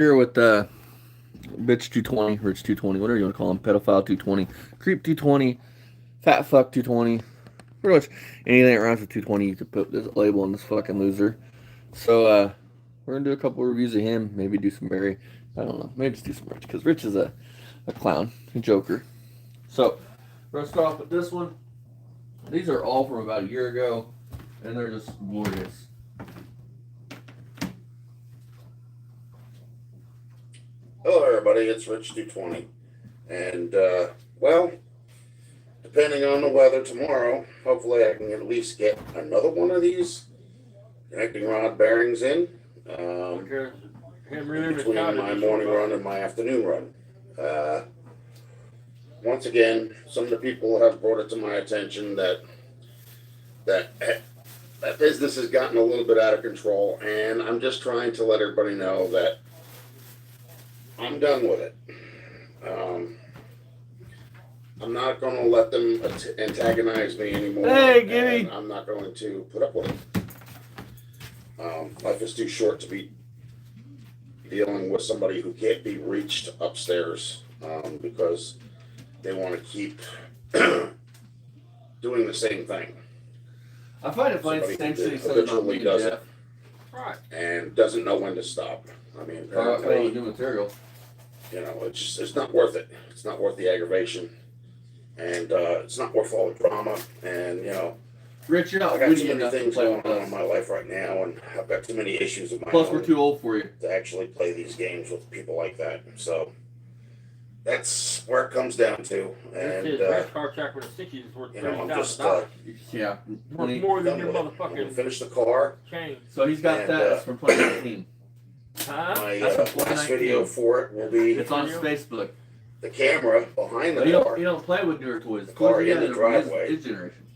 Here with bitch 220, rich 220, whatever you want to call him, pedophile 220, creep 220, fat fuck 220. Pretty much anything that rhymes with 220, you could put this label on this fucking loser. So we're gonna do a couple reviews of him. Maybe do some Barry. I don't know. Maybe just do some Rich because Rich is a clown, a joker. So we're gonna start off with this one. These are all from about a year ago, and they're just glorious. Hello, everybody. It's Rich220, and well, depending on the weather tomorrow, hopefully I can at least get another one of these connecting rod bearings in between my morning run and my afternoon run. Once again, some of the people have brought it to my attention that business has gotten a little bit out of control, and I'm just trying to let everybody know that I'm done with it. I'm not going to let them antagonize me anymore. Hey, Gibby! I'm not going to put up with it. Life is too short to be dealing with somebody who can't be reached upstairs because they want to keep doing the same thing. I find it funny. Same thing habitually does it, right, and doesn't know when to stop. I mean, apparently, new material. You know, it's not worth it. It's not worth the aggravation, and it's not worth all the drama. And you know, Rich, you're not I got too witty many enough to things play going with on us. in my life right now, and I've got too many issues of my Plus, own we're too old for you. to actually play these games with people like that. So that's where it comes down to. And this race car track with a 60s is worth $30,000. Yeah, Worth more than your I'm gonna motherfucking finish the car. chain. So he's got that. That's from 2019. Huh? My That's from last 2019. video for it will be It's on his Facebook. the camera behind But the you car. don't play with newer toys. The car Toys in the are driveway. his generation.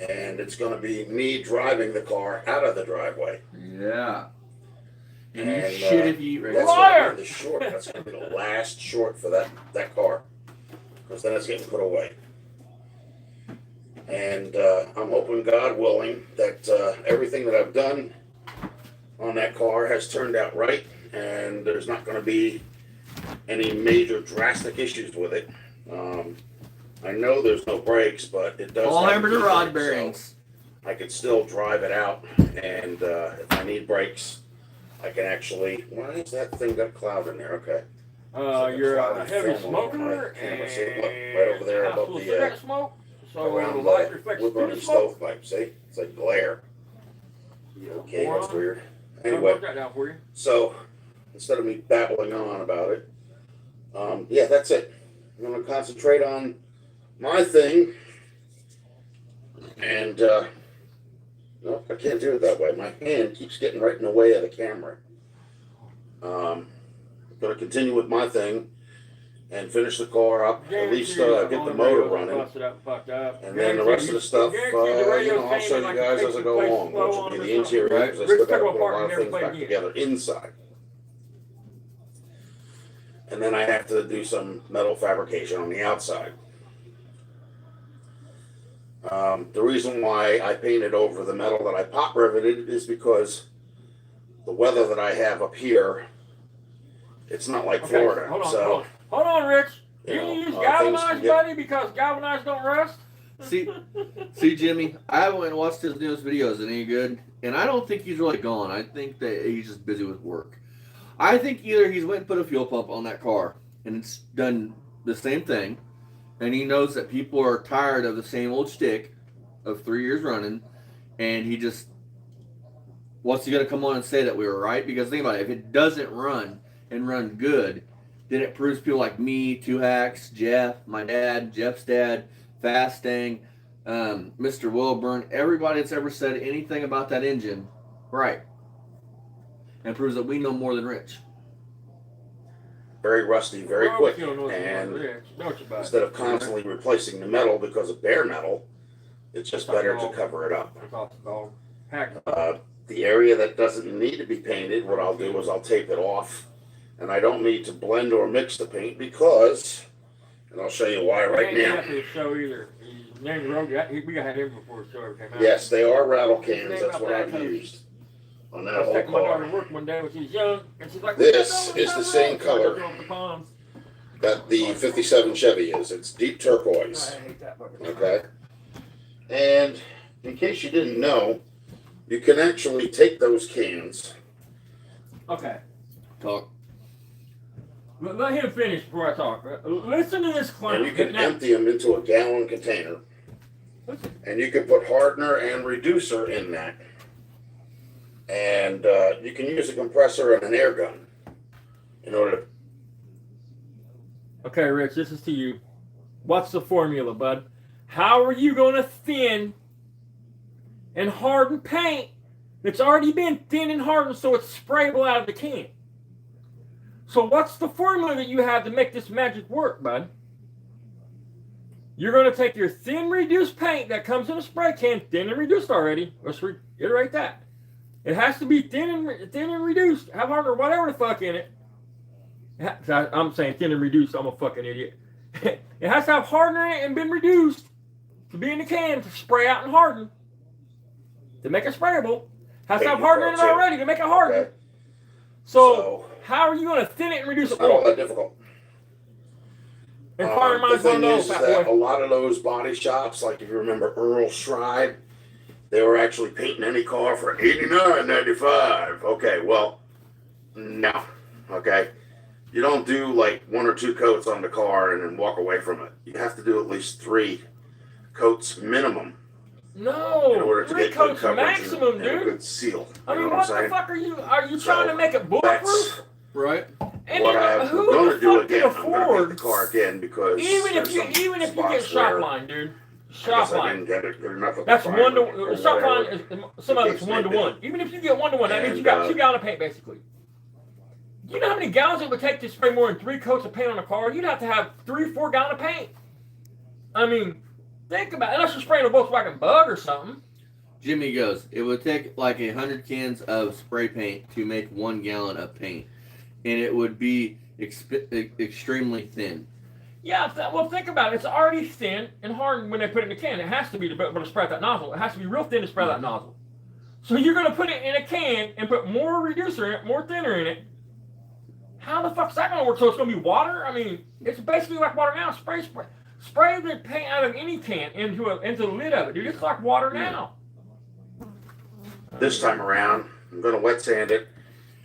And it's going to be me driving the car out of the driveway. Yeah. And you And, shit if you eat right That's now. going to be the short. That's going to be the last short for that car, because then it's getting put away. And I'm hoping, God willing, that everything that I've done on that car has turned out right, and there's not going to be any major drastic issues with it. I know there's no brakes, but it does. All have hammer to heat rod brake, bearings. so I could still drive it out, and if I need brakes, I can actually. Why is that thing got a cloud in there? Okay. You're a cloud heavy film on smoker my camera. and See, look, right over there a house above full of the cigarette smoke. So the around light the reflects wood through burning the smoke. stovepipe. See, it's like glare. Okay, that's weird. I'll Anyway, work that down for you. so instead of me babbling on about it, yeah, that's it. I'm going to concentrate on my thing, and no, I can't do it that way. My hand keeps getting right in the way of the camera. I'm going to continue with my thing and finish the car up. At least get the motor running. And then the rest of the stuff, I'll show you guys as I go along, which will be the interior, because I still got to put a lot of things back together inside. And then I have to do some metal fabrication on the outside. The reason why I painted over the metal that I pop riveted is because the weather that I have up here, it's not like Florida. Hold on, Rich. You You know, use things galvanized, can get- buddy, because galvanized don't rust. See, Jimmy, I went and watched his newest videos. Any good? And I don't think he's really gone. I think that he's just busy with work. I think either he's went and put a fuel pump on that car, and it's done the same thing, and he knows that people are tired of the same old shtick of 3 years running, and he just what's he gonna come on and say that we were right? Because think about it, if it doesn't run and run good, then it proves people like me, Two Hacks, Jeff, my dad, Jeff's dad, Fasting, Mr. Wilburn, everybody that's ever said anything about that engine, right? And proves that we know more than Rich. Very rusty, very Well, quick, you don't know what's and going on, Rich. Don't you, buddy? instead of constantly replacing the metal because of bare metal, it's just better to cover it up. That's awesome, dog. Heck. The area that doesn't need to be painted, what I'll do is I'll tape it off, and I don't need to blend or mix the paint because, and I'll show you why right now. After the show either. His name Rogue. We got him before the show ever came out. Yes, they are rattle cans. That's what I've used. on I that was whole taking my daughter car. to work one day when she was young, and she's like, This is the same So I color drove the ponds. that the 57 Chevy is. It's deep turquoise. I hate that fucking Okay. And in case you didn't know, you can actually take those cans. Okay. Talk. Let him finish before I talk. Listen to this clown. And you can Now, empty them into a gallon container. listen. And you can put hardener and reducer in that. And you can use a compressor and an air gun in order to. Okay, Rich, this is to you. What's the formula, bud? How are you going to thin and harden paint that's already been thin and hardened so it's sprayable out of the can? So what's the formula that you have to make this magic work, bud? You're going to take your thin reduced paint that comes in a spray can, thin and reduced already. Let's reiterate that. It has to be thin and reduced. Have harder, whatever the fuck in it. I'm saying thin and reduced. I'm a fucking idiot. It has to have hardener in it and been reduced to be in the can to spray out and harden. To make it sprayable. Has to have hardener in it already to make it harden. Okay. So how are you going to thin it and reduce It's it not all more? that difficult. Inquiring The minds want to thing know, is fat that boy. a lot of those body shops, like if you remember Earl Schreiber, they were actually painting any car for $89.95. Okay, well, no. Okay, you don't do like 1 or 2 coats on the car and then walk away from it. You have to do at least 3 coats minimum in No, order to 3 get good coats coverage maximum, and a dude. good seal. I You mean, know what I'm the saying? fuck are you So, trying to make it That's bulletproof? Right? And what then, I'm who going the to do fuck can again. I'm going to paint afford? the car again because Even if there's you some get spots shop where line, dude, I shop guess I line. didn't get enough of the That's primer 1 to or shop line. whatever. Is some of it's case 1 to may be. 1. Even if you get 1 to 1, that means you And, got 2 gallons of paint basically. You know how many gallons it would take to spray more than 3 coats of paint on a car? You'd have to have 3 or 4 gallons of paint. I mean, think about it. Unless you're spraying a Volkswagen Bug or something. Jimmy goes, it would take like 100 cans of spray paint to make 1 gallon of paint. And it would be extremely thin. Yeah, well, think about it. It's already thin and hardened when they put it in a can. It has to be to be able to spray out that nozzle. It has to be real thin to spray that nozzle. So you're going to put it in a can and put more reducer in it, more thinner in it. How the fuck's that going to work? So it's going to be water? I mean, it's basically like water now. Spray the paint out of any can into the lid of it, dude. It's like water now. This time around, I'm going to wet sand it,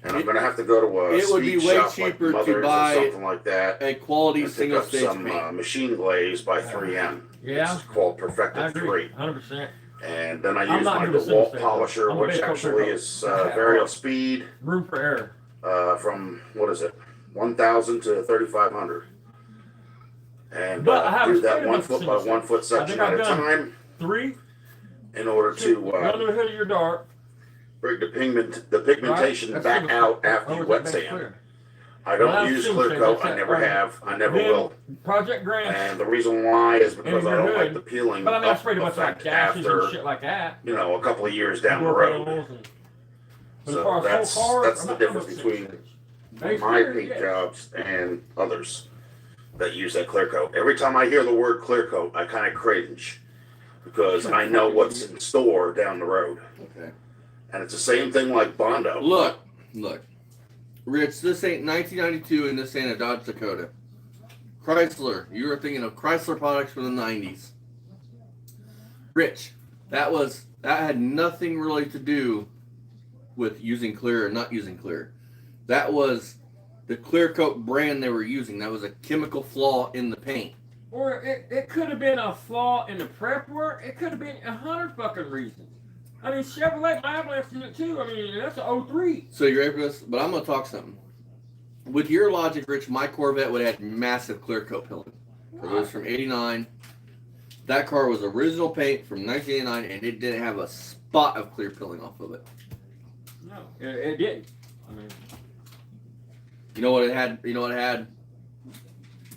and I'm going to have to go to a It would be speed way shop cheaper like to Mother's buy or something like that, a quality and pick single up stage some paint. machine glaze by 3M. Yeah. It's called I Perfected agree, 3. 100%. And then I I'm use not my doing single DeWalt stage, polisher, though. I'm a which big actually coat. is variable speed Room for error. from, 1,000 to 3,500. And But I have do a that straight 1 about foot by single 1 foot stage. I section think at I've a done time 3. in order to Under the hood of your dart. bring the pigmentation Right? back That's out single- after you oh, wet that's sand. clear. I Well, don't that's use single clear stage, coat. that's I it. never Right. have. I never Then will. Project Grants. And the reason why is because I your don't like hood. the peeling But I mean, I sprayed a bunch of like effect dashes and after, shit like that. a couple of years down the Door road. panels and- But as So far as that's whole car, that's I'm the not difference doing between single stage. my Base paint yes. jobs and others that use that clear coat. Every time I hear the word clear coat, I kind of cringe because I know what's in store down the road. Okay. And it's the same thing like Bondo. Look. Rich, this ain't 1992 and this ain't a Dodge Dakota. Chrysler, you were thinking of Chrysler products from the 90s. Rich, that had nothing really to do with using clear or not using clear. That was the clear coat brand they were using. That was a chemical flaw in the paint. Or it could have been a flaw in the prep work. It could have been 100 fucking reasons. I mean, Chevrolet, my Avalanche did it too. I mean, that's an 03. So you're ready for this? But I'm going to talk something. With your logic, Rich, my Corvette would have had massive clear coat peeling. It was from 89. That car was original paint from 1989, and it didn't have a spot of clear peeling off of it. No, it didn't. I mean, You know what it had?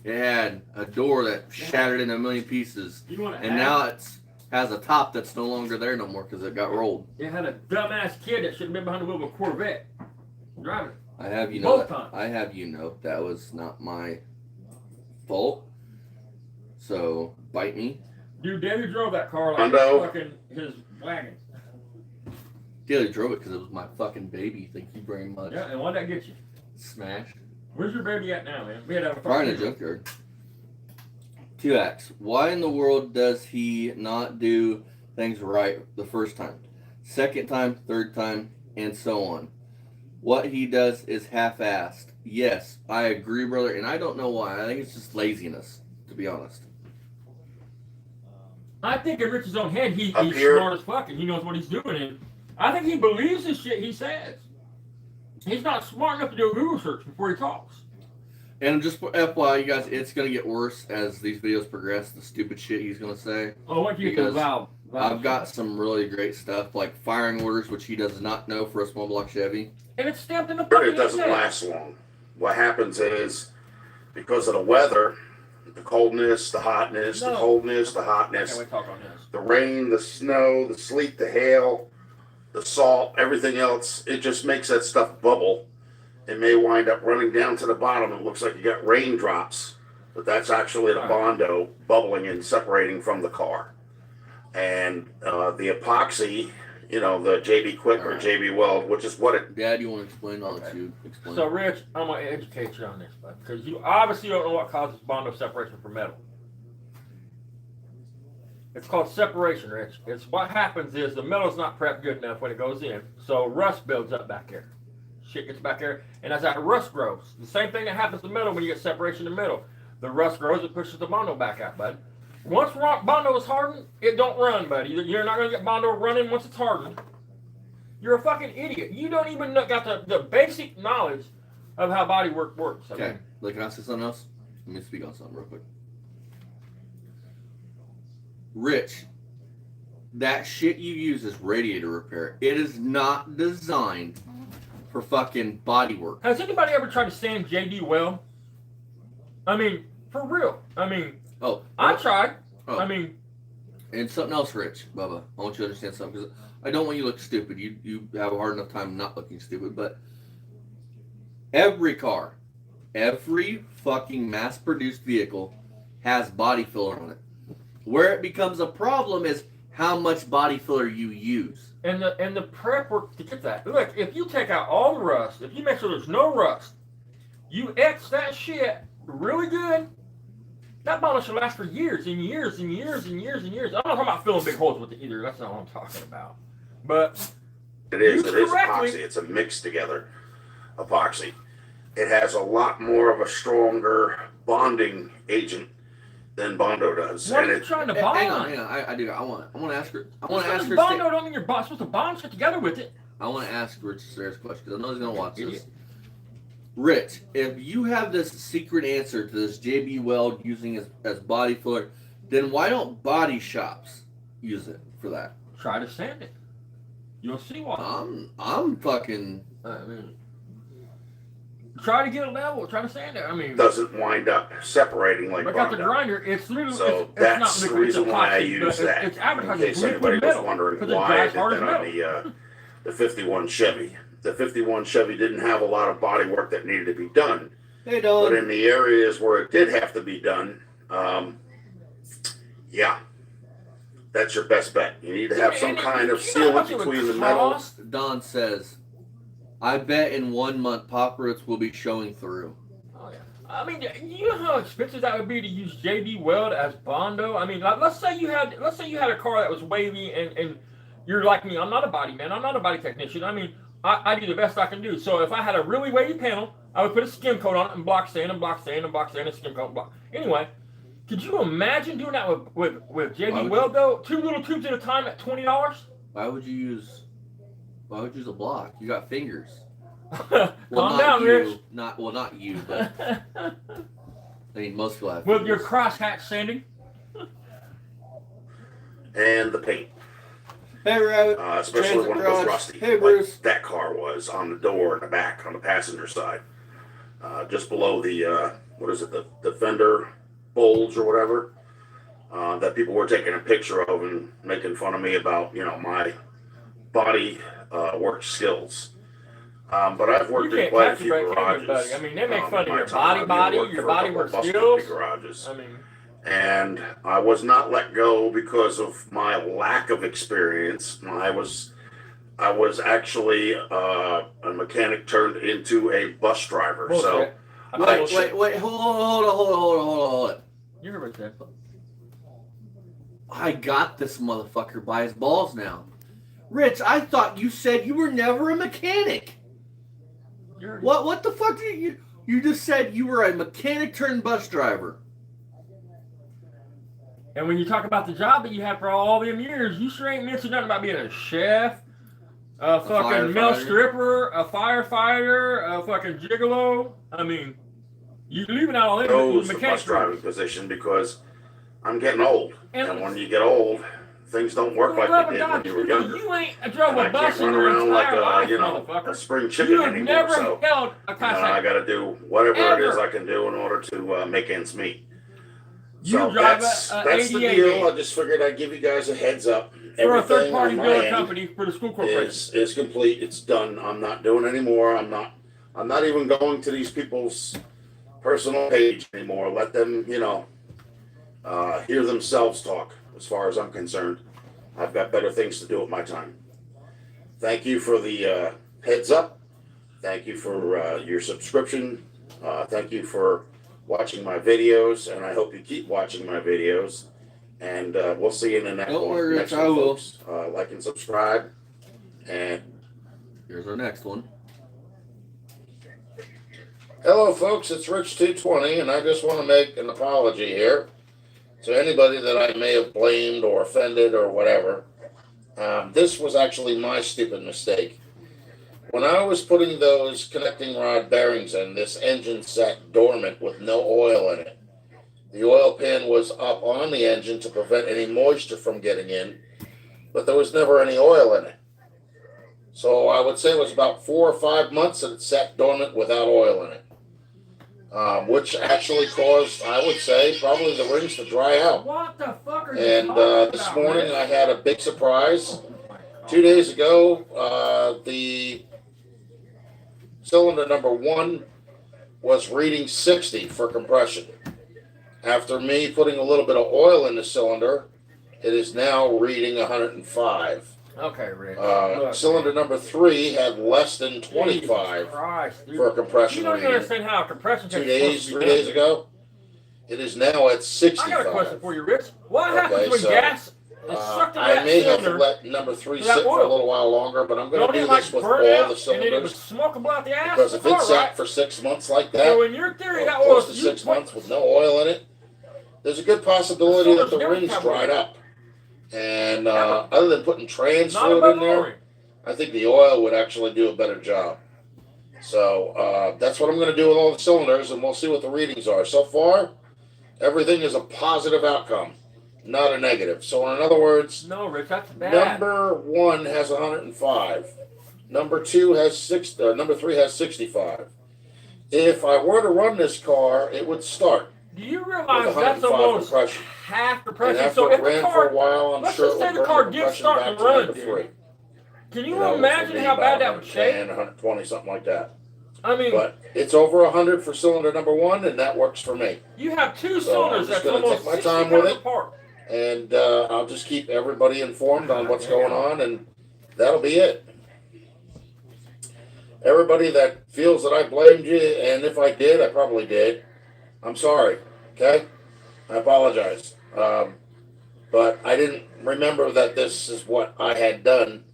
It had a door that shattered into a million pieces, you want to and now it has a top that's no longer there no more because it got rolled. it had a dumbass kid that should have been behind the wheel of a Corvette driving it. I have you know Both that, times. I have you know that was not my fault. So bite me. Dude, Daddy drove that car like Hundo. fucking his wagon. Daily drove it because it was my fucking baby. Thank you very much. Yeah, and what'd that get you? Smashed. Where's your baby at now, man? We had a Probably in a junkyard. 2X. Why in the world does he not do things right the first time, second time, third time, and so on? What he does is half-assed. Yes, I agree, brother, and I don't know why. I think it's just laziness, to be honest. I think in Rich's own head, he's here. smart as fuck and he knows what he's doing. And I think he believes the shit he says. He's not smart enough to do a Google search before he talks. And just for FYI, you guys, it's going to get worse as these videos progress, the stupid shit he's going to say. Oh, what do you Because valve? I've got some really great stuff, like firing orders, which he does not know for a small block Chevy. And it's stamped in the But fucking it doesn't inside. last long. What happens is, because of the weather, the coldness, the hotness, the coldness, the hotness, Okay, we talk on this. the rain, the snow, the sleet, the hail, the salt, everything else, it just makes that stuff bubble. It may wind up running down to the bottom. It looks like you got raindrops, but that's actually the Bondo bubbling and separating from the car. And the epoxy, you know, the JB Quick or JB Weld, which is what it. Dad, you want to explain? I'll let you explain. So, Rich, I'm going to educate you on this, bud, because you obviously don't know what causes Bondo separation from metal. It's called separation, Rich. It's what happens is the metal's not prepped good enough when it goes in, so rust builds up back there. Shit gets back there, and as that rust grows, the same thing that happens to metal when you get separation in the middle. The rust grows, it pushes the Bondo back out, bud. Once Bondo is hardened, it don't run, buddy. You're not going to get Bondo running once it's hardened. You're a fucking idiot. You don't even got the basic knowledge of how body work works. I Okay, mean, like, can I say something else? Let me speak on something real quick. Rich, that shit you use is radiator repair. It is not designed for fucking body work. has anybody ever tried to sand JD Weld? I mean, for real. I mean, I tried. Oh. I mean, and something else, Rich, Bubba. I want you to understand something because I don't want you to look stupid. You have a hard enough time not looking stupid, but every car, every fucking mass-produced vehicle has body filler on it. Where it becomes a problem is how much body filler you use. and the prep work to get that. Look, if you take out all the rust, if you make sure there's no rust, you X that shit really good. That Bondo should last for years and years and years and years and years. I'm not talking about filling big holes with it either. That's not what I'm talking about. But It is epoxy. It's a mixed together epoxy. It has a lot more of a stronger bonding agent than Bondo does. what and are you trying to bond? Hang on. I do. I want to ask her. I want to ask her. Bondo don't mean you're supposed to bond shit together with it. I want to ask Rich a serious question because I know he's gonna watch this. Rich, if you have this secret answer to this JB Weld using as body filler, then why don't body shops use it for that? Try to sand it. You'll see why. I'm fucking. I mean, try to get it level. Try to sand it. I mean, doesn't wind up separating like I got the Bondo. grinder. It's literally So it's that's not the liquid, reason it's why I epoxy, use but that. It's In advertised case as anybody liquid was metal wondering because it why I dries did hard as that metal. on the 51 Chevy. The 51 Chevy didn't have a lot of body work that needed to be done. Hey, But dog. in the areas where it did have to be done, yeah, that's your best bet. You need to have some kind of sealant between the metal. Don says, I bet in 1 month pop roots will be showing through. Oh, yeah. I mean, you know how expensive that would be to use JB Weld as Bondo. I mean, like, let's say you had a car that was wavy and you're like me. I'm not a body man. I'm not a body technician. I mean, I do the best I can do. So if I had a really wavy panel, I would put a skim coat on it and block sand and block sand and block sand and skim coat and block. Anyway, could you imagine doing that with JB Weld though? 2 little tubes at a time at $20? Why would you use a block? You got fingers. Calm down, Rich. Not you, but I mean most people have With fingers. your crosshatch sanding. And the paint. Hey, Rabbit. Especially Transit when it was garage. rusty, Hey, Bruce. like that car was on the door in the back on the passenger side, just below the the fender bulge or whatever, that people were taking a picture of and making fun of me about, my body work skills. But I've worked in quite a few garages. Buddy. I mean, they make fun of your I've body, worked your for a body couple work of busted skills. garages. I mean, And I was not let go because of my lack of experience. I was actually a mechanic turned into a bus driver. Bullshit. Wait, hold on. You heard what I said. I got this motherfucker by his balls now. Rich, I thought you said you were never a mechanic. What the fuck did you just said you were a mechanic turned bus driver. And when you talk about the job that you had for all them years, you sure ain't mentioned nothing about being a chef, a fucking male stripper, a firefighter, a fucking gigolo. I mean, you leaving out all them the bus driving position because I'm getting old. And when you get old, things don't work like they did when you were younger. You ain't drove a bus in run your around like entire life, a motherfucker. spring chicken You have anymore. never So held a class I got to do whatever it is I can do in order to make ends meet. So that's the deal. I just figured I'd give you guys a heads up. For a third-party builder company for the school corporation. Is complete. It's done. I'm not doing anymore. I'm not even going to these people's personal page anymore. Let them, hear themselves talk. As far as I'm concerned, I've got better things to do with my time. Thank you for the heads up. Thank you for your subscription. Thank you for watching my videos, and I hope you keep watching my videos. And we'll see you in the next one. Don't worry, Rich, I will. Folks. Like and subscribe. And here's our next one. Hello, folks. It's Rich220, and I just want to make an apology here to anybody that I may have blamed or offended or whatever. This was actually my stupid mistake. When I was putting those connecting rod bearings in, this engine sat dormant with no oil in it. The oil pan was up on the engine to prevent any moisture from getting in, but there was never any oil in it. So I would say it was about 4 or 5 months that it sat dormant without oil in it, which actually caused, I would say, probably the rings to dry out. What the fuck are you And this morning I had a big surprise. 2 days ago, the cylinder number 1 was reading 60 for compression. After me putting a little bit of oil in the cylinder, it is now reading 105. Okay, Rick. Cylinder number 3 had less than 25 for a compression You don't reading. understand how a compression 2 days, 3 days ago, it is now at 65. I got a question for you, Rich. What happens when gas is sucked into I that may have cylinder? to let number 3 sit for a little while longer, but I'm going to do this with all the and then it would cylinders. smoke about the ass? Because if it sat for 6 months like that, so in your theory, that close was to 6 months with no oil in it, there's a good possibility that the rings dried up. And other than putting trans fluid in there, I think the oil would actually do a better job. So that's what I'm going to do with all the cylinders, and we'll see what the readings are. So far, everything is a positive outcome, not a negative. So in other words, no, Rich, that's bad. Number 1 has 105. Number 2 has 6. Number 3 has 65. If I were to run this car, it would start. Do you realize that's almost compression. half compression? And after So it if the ran car, for a while, I'm let's sure just say it the would car burn did compression start back to to run, number 3. Can you imagine how bad that would shake? 120, something like that. I mean, but it's over 100 for cylinder number 1, and that works for me. You have 2 So cylinders I'm just that's almost take my 60 time with pounds it, apart. and I'll just keep everybody informed on what's going on, and that'll be it. Everybody that feels that I blamed you, and if I did, I probably did, I'm sorry, okay? I apologize. But I didn't remember that this is what I had done,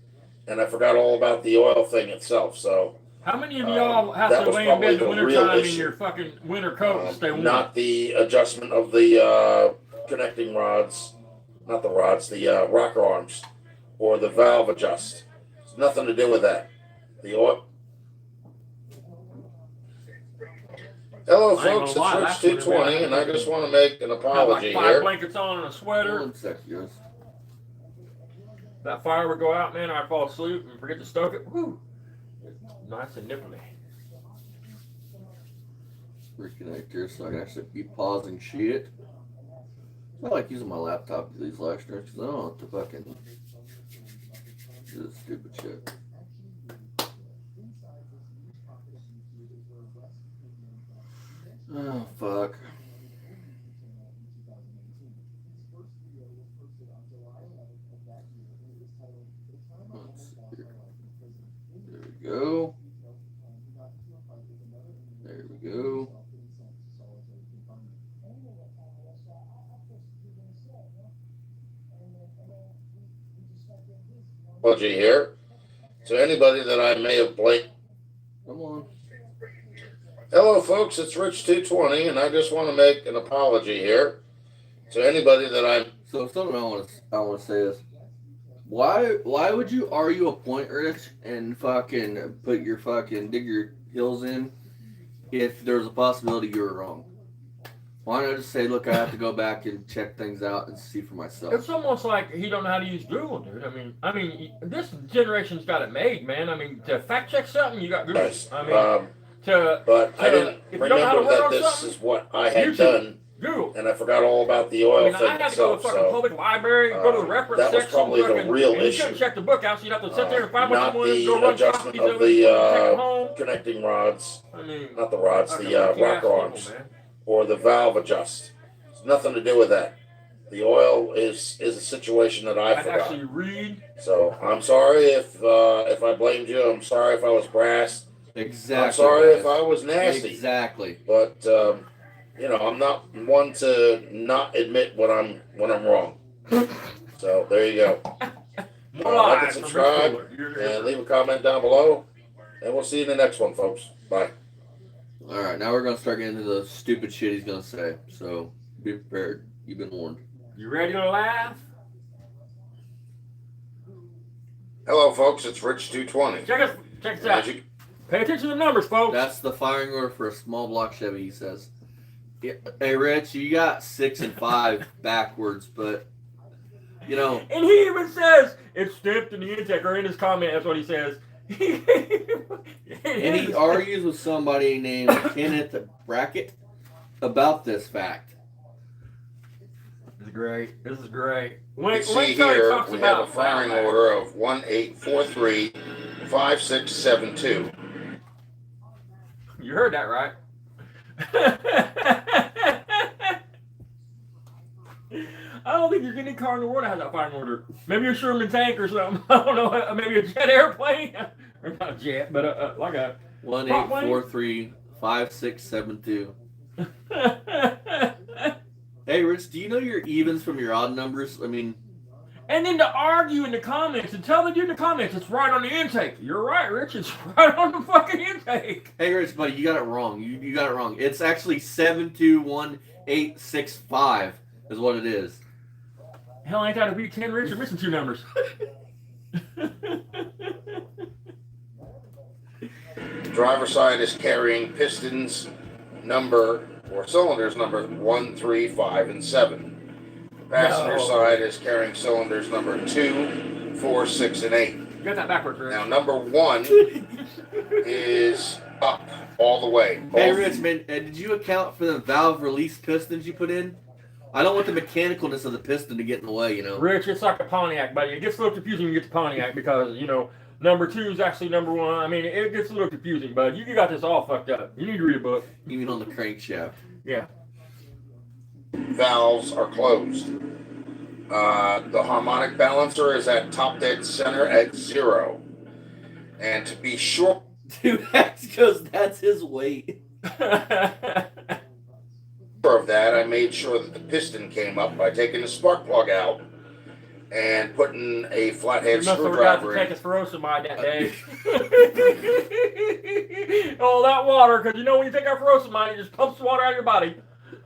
and I forgot all about the oil thing itself, so. How many of y'all have that to was lay in bed in the probably the wintertime real in issue. your fucking winter coat and stay warm? Not the adjustment of the connecting rods, not the rods, the rocker arms, or the valve adjust. It's nothing to do with that. The oil. Hello, folks. It's Rich220, and I just want to make an apology like 5 here. blankets on and a sweater. One sec, yes. That fire would go out, man. I'd fall asleep and forget to stoke it. Woo! Nice and nipply. Reconnect here so I can actually be pausing shit. I like using my laptop to these live streams because I don't have to fucking do this stupid shit. Oh, fuck. Let's see here. apology here to anybody that I may have blamed. Come on. Hello, folks. It's Rich220, and I just want to make an apology here to anybody that I. So something I want to say is, why would you argue a point, Rich, and fucking put your fucking dig your heels in if there's a possibility you were wrong? Why not just say, look, I have to go back and check things out and see for myself? It's almost like he don't know how to use Google, dude. I mean, this generation's got it made, man. I mean, to fact check something, you got Google. Yes, I mean, I didn't if you don't know how to remember work that on this something, is what I had YouTube. done, Google. and I forgot all about the oil I mean, thing I had to go to itself. the fucking So public library, go to the reference that was section, probably the fucking, real and you couldn't issue. check the book out, so you'd have to sit there and find what Not you wanted, the go run adjustment copies of of it, take it the home. connecting rods, I mean, not the rods, fucking the lucky rocker ass arms, people, man. or the valve adjust. It's nothing to do with that. The oil is a situation that I I'd forgot. actually read. So I'm sorry if I blamed you. I'm sorry if I was brass. Exactly. I'm sorry guys. if I was nasty. Exactly. But I'm not one to not admit when I'm wrong. So there you go. Like and subscribe and leave a comment down below, and we'll see you in the next one, folks. Bye. All right, now we're gonna start getting into the stupid shit he's gonna say. So be prepared. You've been warned. You ready to laugh? Hello, folks. It's Rich220. Check this out. Pay attention to the numbers, folks. That's the firing order for a small block Chevy, he says. Yeah, hey, Rich, you got 6 and 5 backwards, but, you know. And he even says, it's stamped in the intake, or in his comment, that's what he says. And he argues with somebody named Kenneth Brackett about this fact. This is great. This is great. You see here, we have a firing order of 18435672. You heard that right. I don't think there's any car in the world that has that firing order. Maybe a Sherman tank or something. I don't know. Maybe a jet airplane. Or not a jet, but like a 18435672. Hey, Rich, do you know your evens from your odd numbers? I mean. And then to argue in the comments and tell the dude in the comments it's right on the intake. You're right, Rich. It's right on the fucking intake. Hey, Rich, buddy, you got it wrong. You got it wrong. It's actually 721865 is what it is. Hell, ain't that a V10, Rich? You're missing 2 numbers. Driver's side is carrying pistons cylinders number 1, 3, 5, and 7. Passenger side is carrying cylinders number 2, 4, 6, and 8. You got that backwards, Rich. Now, number 1 is up all the way. Hey, Rich, man, did you account for the valve release pistons you put in? I don't want the mechanicalness of the piston to get in the way, you know. Rich, it's like a Pontiac, buddy. It gets a little confusing when you get to Pontiac because, number 2 is actually number 1. I mean, it gets a little confusing, bud. You got this all fucked up. You need to read a book. You mean on the crankshaft? Yeah. Valves are closed. The harmonic balancer is at top dead center at 0. And to be sure... Dude, that's because that's his weight. of that, I made sure that the piston came up by taking the spark plug out and putting a flathead screwdriver in. Take his furosemide that day. All that water, because when you take our furosemide, it just pumps water out of your body.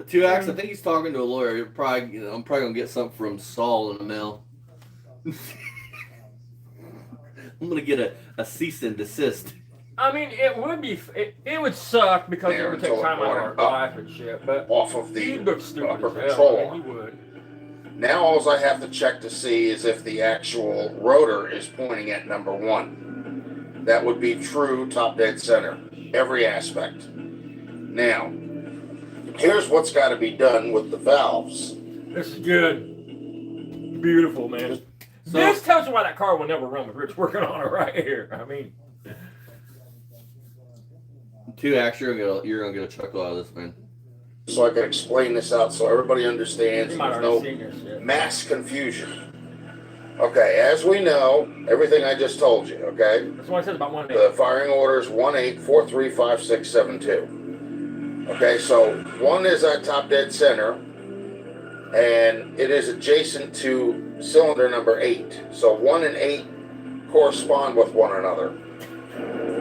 2X, I think he's talking to a lawyer. I'm probably gonna get something from Saul in the mail. I'm gonna get a cease and desist. I mean, it would be. It would suck because it would take time out of our life and shit. But off of the he'd look stupid upper as hell. control He arm. would. Now all I have to check to see is if the actual rotor is pointing at number 1. That would be true top dead center, every aspect. Now, here's what's got to be done with the valves. This is good. Beautiful, man. So, this tells you why that car will never run with Rich working on it right here. I mean. 2X, you're gonna get a chuckle out of this, man. So I can explain this out so everybody understands. There's no mass confusion. Okay, as we know, everything I just told you, okay? That's what I said about 1-8. The firing order is 18435672. Okay, so 1 is at top dead center, and it is adjacent to cylinder number 8. So 1 and 8 correspond with one another.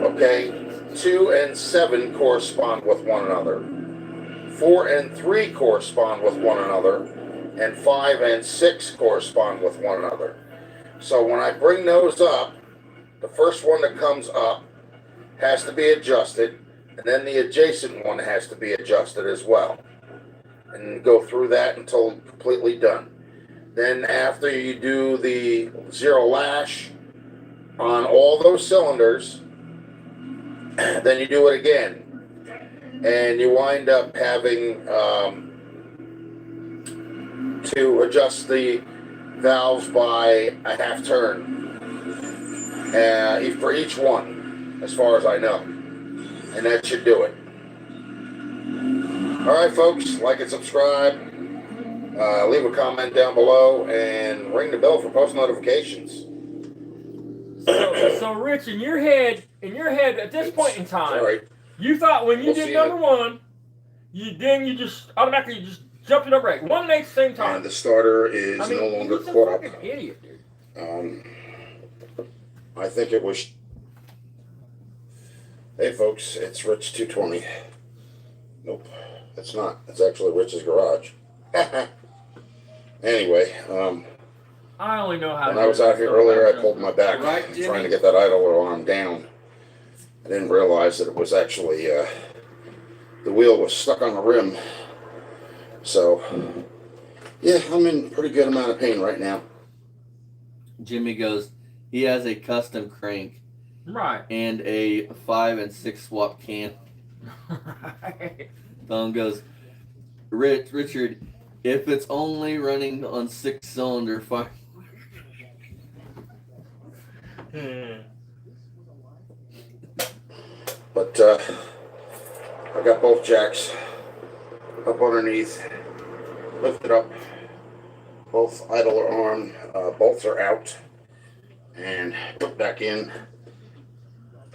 Okay, 2 and 7 correspond with one another. 4 and 3 correspond with one another. And 5 and 6 correspond with one another. So when I bring those up, the first one that comes up has to be adjusted, and then the adjacent one has to be adjusted as well. And go through that until completely done. Then after you do the zero lash on all those cylinders, then you do it again. And you wind up having to adjust the valves by a half turn for each one, as far as I know. And that should do it. All right, folks, like and subscribe. Leave a comment down below and ring the bell for post notifications. So Rich, in your head, at this point in time, All right. you thought when you did number one, you just automatically jumped to number 8. 1 and 8 at the same time. And the starter is no longer caught up. He's a fucking idiot, dude. I think it was. Hey, folks, it's Rich220. Nope, it's not. It's actually Rich's garage. Anyway, I only know how. when I was out here earlier, I pulled my back Right, trying to get that idler arm down. I didn't realize that it was actually the wheel was stuck on the rim. So, yeah, I'm in pretty good amount of pain right now. Jimmy goes, he has a custom crank Right. and a 5 and 6 swap can. Right. Tom goes, Richard, if it's only running on 6-cylinder, fine. But I got both jacks up underneath, lifted up, both idler arm bolts are out, and put back in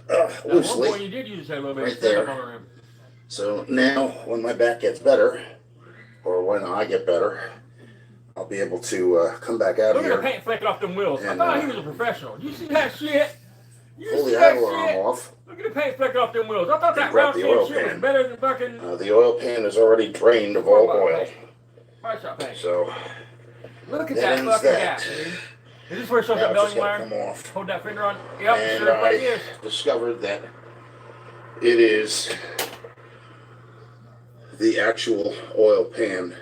At one loosely. point you did use that little bit Right of there. setup on the rim. So now, when my back gets better, or when I get better, I'll be able to come back out Look at the here, paint flecking off them wheels. And, I thought he was a professional. You see that shit? You pull see the that idler arm shit? off. Look at the paint flecking off them wheels. I thought that And grab round the oil shit was pan. better than fucking The oil pan is already drained of all oil, fire shop paint. so Look at that that ends fucking that. gap, dude. Is this where it shows Now that it's just belly gotta wire? come off. Hold that finger on. Yep, And sure, like I this. discovered that it is the actual oil pan.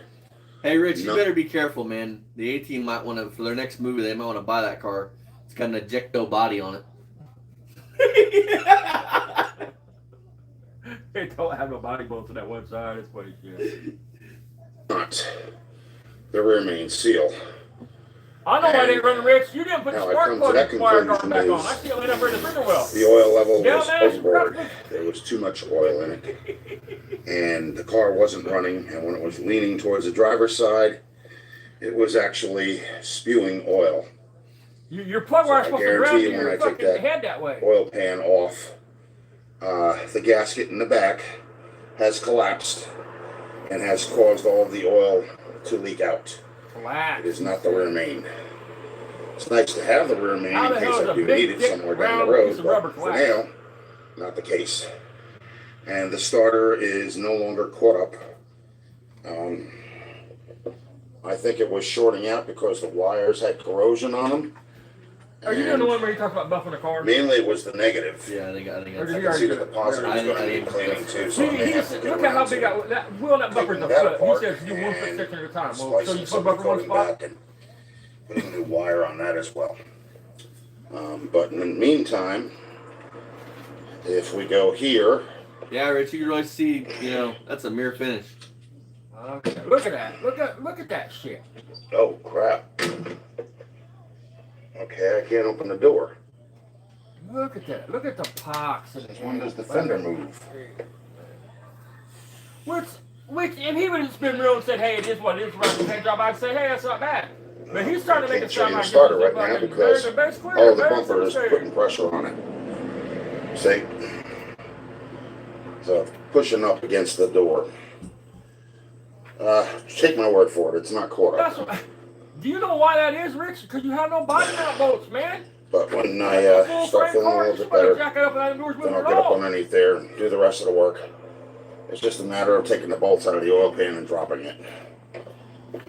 Hey, Rich, you No. better be careful, man. The A-Team might want to, for their next movie, they might want to buy that car. It's got an ejecto body on it. They don't have no body bolts on that one side. That's funny shit. Not the rear main seal. I know why they run Rich. You didn't put the Now I spark come to plug that wire guard conclusion back on. is I see it laying up in the finger well. The oil level Yeah, was man, overboard. There was too much oil in it. And the car wasn't running. And when it was leaning towards the driver's side, it was actually spewing oil. Your plug wire's So I supposed to ground guarantee to when your I take fucking that head that way. oil pan off, the gasket in the back has collapsed and has caused all of the oil to leak out. Relax. It is not the rear main. It's nice to have the rear main How in the case hell is I a do big, need it thick, somewhere down the round road, piece of rubber but for collapse? now, not the case. And the starter is no longer caught up. I think it was shorting out because the wires had corrosion on them. Are you doing the one where you talk about buffing the car? Mainly it was the negative. Yeah, I think Or that's did I you can already see do that the it? positive is I going to didn't- need cleaning too, He, so I may he have to said, get look at how around big to that wheel nut buffer's a taking that foot. He apart says you do one foot and section at a time. Well, so splicing you some put of the buffer one coating spot? back and putting new wire on that as well. But in the meantime, if we go here, Yeah, Rich, you can really see, that's a mirror finish. Okay. Look at that. Look at that shit. oh crap. Okay, I can't open the door. Look at that. Look at the pox in the When does the fender move? Which, if he would have just been real and said, hey, it is what it is, around the paint job, I'd say, hey, that's not bad. But he's starting to make Can't it show sound you like the starter this is right now fucking because very- very square, all the very bumper is square. putting pressure on it. See? So pushing up against the door. Take my word for it, it's not caught That's up. what, do you know why that is, Rich? Because you have no body mount bolts, man. But when I Full start frame feeling a car, little you bit better better, jack it up and out doors then with I'll it get up all. underneath there and do the rest of the work. It's just a matter of taking the bolts out of the oil pan and dropping it.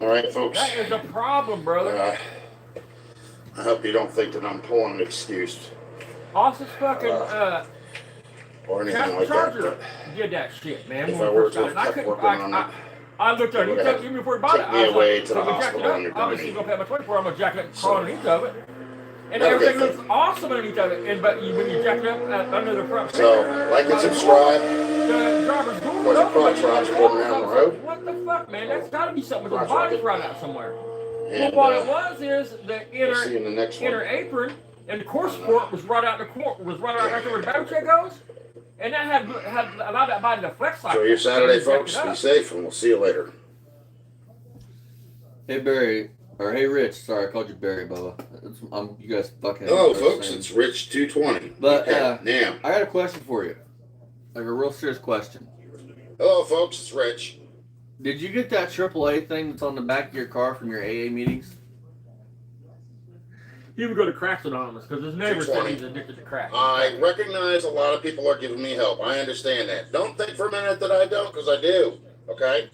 All right, folks. That is a problem, brother. I hope you don't think that I'm pulling an excuse Austin's fucking or anything like that. Charger did that shit, man. If When I we were first to got have it, I kept couldn't. working on it, I looked at they it. would have Even before we bought it, took I me was away like, to the so we jacked it hospital up. under Obviously, Germany. gonna pay my 24. I'm gonna jack it up, crawl underneath of it, and Not a good everything looks thing. awesome underneath of it. And but when you jack it up under the front So, fender, like and subscribe. the driver's door Was would it open, but crotch you rods didn't going close. down I the was road? like, what the fuck, man? That's got to be something with the Crotch body's rocket. rotted out somewhere. And, Well, what it was is the we'll see you in the next inner one. apron and the core support was right out the right there where the battery check goes, and that had allowed that body to flex like Enjoy your that. Saturday, And you jacked folks. it Be up. safe, and we'll see you later. Hey Barry, or hey Rich. Sorry, I called you Barry, Bubba. You guys fucking. Hello, folks. It's Rich220. But now, I got a question for you, like a real serious question. hello, folks. It's Rich. Did you get that AAA thing that's on the back of your car from your AA meetings? He would go to Cracks Anonymous because his neighbor said 220. he's addicted to crack. I recognize a lot of people are giving me help. I understand that. Don't think for a minute that I don't, because I do. Okay?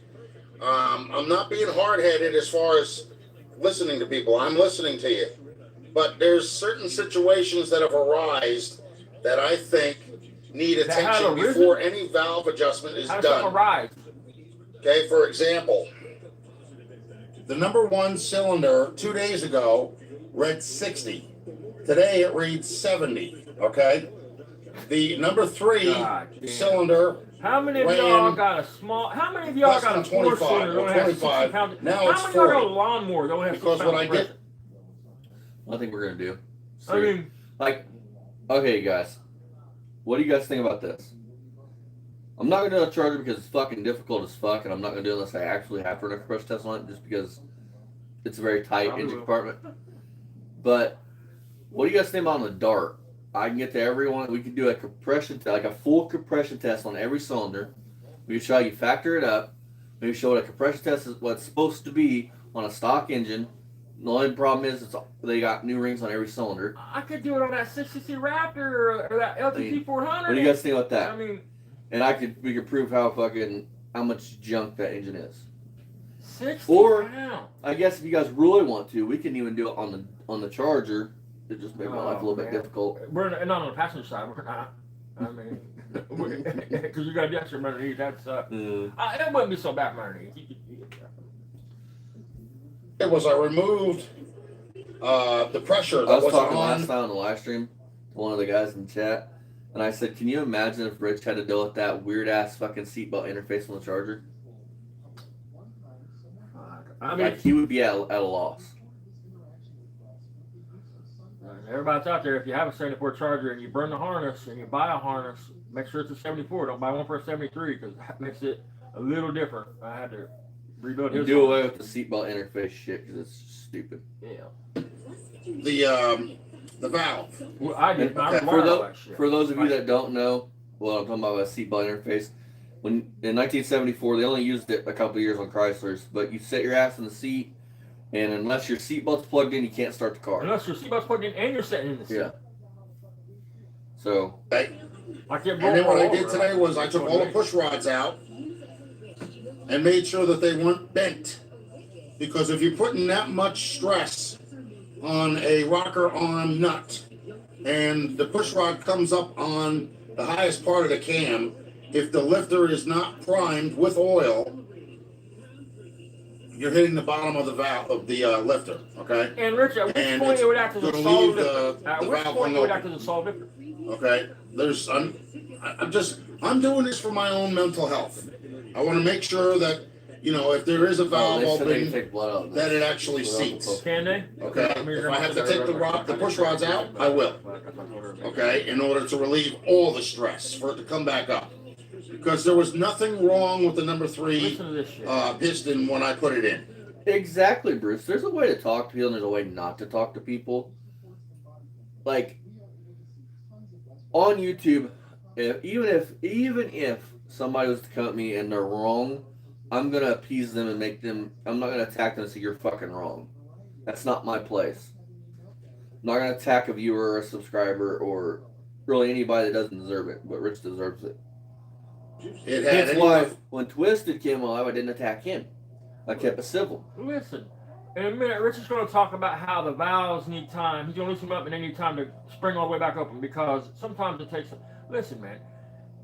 I'm not being hard-headed as far as listening to people. I'm listening to you. But there's certain situations that have arisen that I think need attention before any valve adjustment is done. Okay, for example, the number one cylinder 2 days ago read 60. Today it reads 70. Okay? The number 3 cylinder. How many of y'all got a small? How many of y'all got a 4-cylinder? 25. Now it's 40. How many of y'all got a lawnmower? That only has 6 pounds of pressure? I think we're gonna do. I mean, like, okay, guys, what do you guys think about this? I'm not gonna do a Charger because it's fucking difficult as fuck, and I'm not gonna do it unless I actually have to run a compression test on it, just because it's a very tight engine compartment. But what do you guys think about on the Dart? I can get to everyone. We can do a compression, like a full compression test on every cylinder. We can show you factor it up. Maybe show what a compression test is, what it's supposed to be on a stock engine. The only problem is they got new rings on every cylinder. I could do it on that 60cc Raptor or that LTP 400. What do you guys think about that? I mean, and we could prove how much junk that engine is. 60 Or pounds. I guess if you guys really want to, we can even do it on the Charger. It just made my life a little bit difficult. We're not on the passenger side. We're not. I mean, because you got the extra underneath. That's it wouldn't be so bad underneath. It was I removed the pressure that I was wasn't talking on. last night on the live stream to one of the guys in the chat, and I said, "Can you imagine if Rich had to deal with that weird ass fucking seatbelt interface on the Charger? I mean, Like he would be at a loss." Everybody's out there. If you have a 74 Charger and you burn the harness and you buy a harness, make sure it's a 74. Don't buy one for a 73 because that makes it a little different. I had to rebuild his. Do away with the seatbelt interface shit because it's stupid. Yeah. The valve. Well, I did not For those of you that don't know what I'm talking about a seatbelt interface, when in 1974 they only used it a couple of years on Chryslers, but you sit your ass in the seat. And unless your seatbelt's plugged in, you can't start the car. Unless your seatbelt's plugged in and you're sitting in the seat. Yeah. So. Okay. And then what I did today was I took all the push rods out and made sure that they weren't bent. Because if you're putting that much stress on a rocker arm nut and the push rod comes up on the highest part of the cam, if the lifter is not primed with oil, you're hitting the bottom of the valve of the lifter, okay? And Rich, at which point it would act as a solid lifter? At which point it would act as a solid lifter? Okay, I'm doing this for my own mental health. I want to make sure that, if there is a valve opening, that it actually seats. Can they? Okay, if I have to take the push rods out, I will. Okay, in order to relieve all the stress for it to come back up. Because there was nothing wrong with the number 3 piston when I put it in. Exactly, Bruce. There's a way to talk to people and there's a way not to talk to people. Like, on YouTube, even if somebody was to come at me and they're wrong, I'm going to appease them and I'm not going to attack them and say you're fucking wrong. That's not my place. not gonna attack a viewer or a subscriber or really anybody that doesn't deserve it, but Rich deserves it. It had That's why when Twisted came alive, I didn't attack him. I kept it civil. Listen, in a minute, Rich is going to talk about how the valves need time. He's going to loosen them up and they need time to spring all the way back open because sometimes it takes. Listen, man,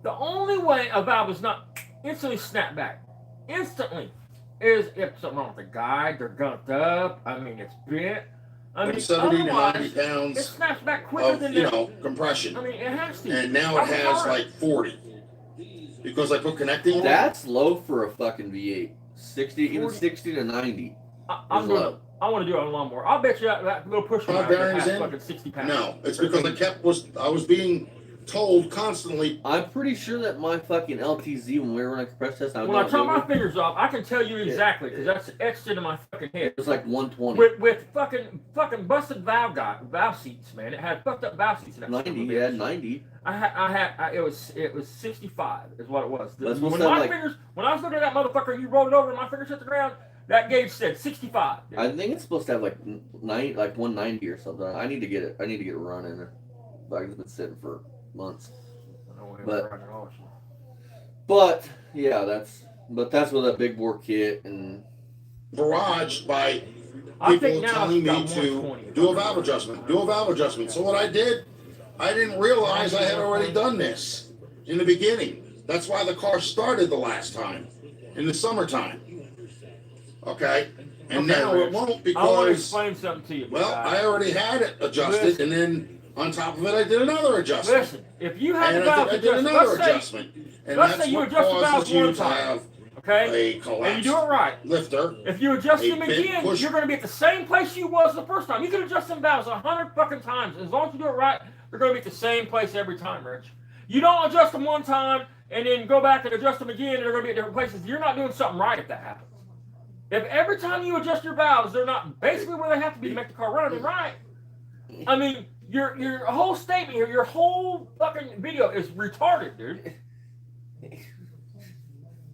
the only way a valve does not instantly snap back, instantly, is if something wrong with the guide, they're gunked up. I mean, it's bent. I mean, 70 to 90 otherwise, it pounds snaps back quicker of, than you the- know, compression. I mean, it has to. And now it has like 40. Because I put connecting. That's low for a fucking V8. 60, even 40. 60 to 90. I'm is doing. low. I want to do it on a lawnmower. I'll bet you that little push Front bearings in? fucking 60 pounds. No, it's because I was being told constantly. I'm pretty sure that my fucking LTZ when we were running a compressor test, When I turn my fingers off, I can tell you exactly because that's etched into my fucking head. it was like 120. With fucking busted valve seats, man. It had fucked up valve seats in that. 90, yeah, 90. It was 65 is what it was. That's When what's my that like- fingers, when I was looking at that motherfucker, and you rolled it over and my fingers hit the ground. That gauge said 65. Dude. I think it's supposed to have like 190 or something. I need to get it. I need to get it running. Like it's been sitting for months. But yeah, that's with a big bore kit and Barraged by I people think now telling it's got me to 120. do a valve adjustment. So what I did, I didn't realize I had already done this in the beginning. That's why the car started the last time, in the summertime. Okay? And now Rich. it won't I want to because, explain something to you. well, guy. I already had it adjusted, Listen. and then on top of it, I did another adjustment. Listen, if you had And the I valve did another adjusted, adjustment. And let's that's say you what adjust the valves causes you one to time. have okay, a and collapsed you do it right. lifter. If you adjust A them big again, push. you're going to be at the same place you was the first time. You can adjust them valves 100 fucking times. As long as you do it right, they're going to be at the same place every time, Rich. You don't adjust them one time and then go back and adjust them again and they're going to be at different places. You're not doing something right if that happens. If every time you adjust your valves, they're not basically where they have to be to make the car run, then right. I mean, your whole statement here, your whole fucking video is retarded, dude.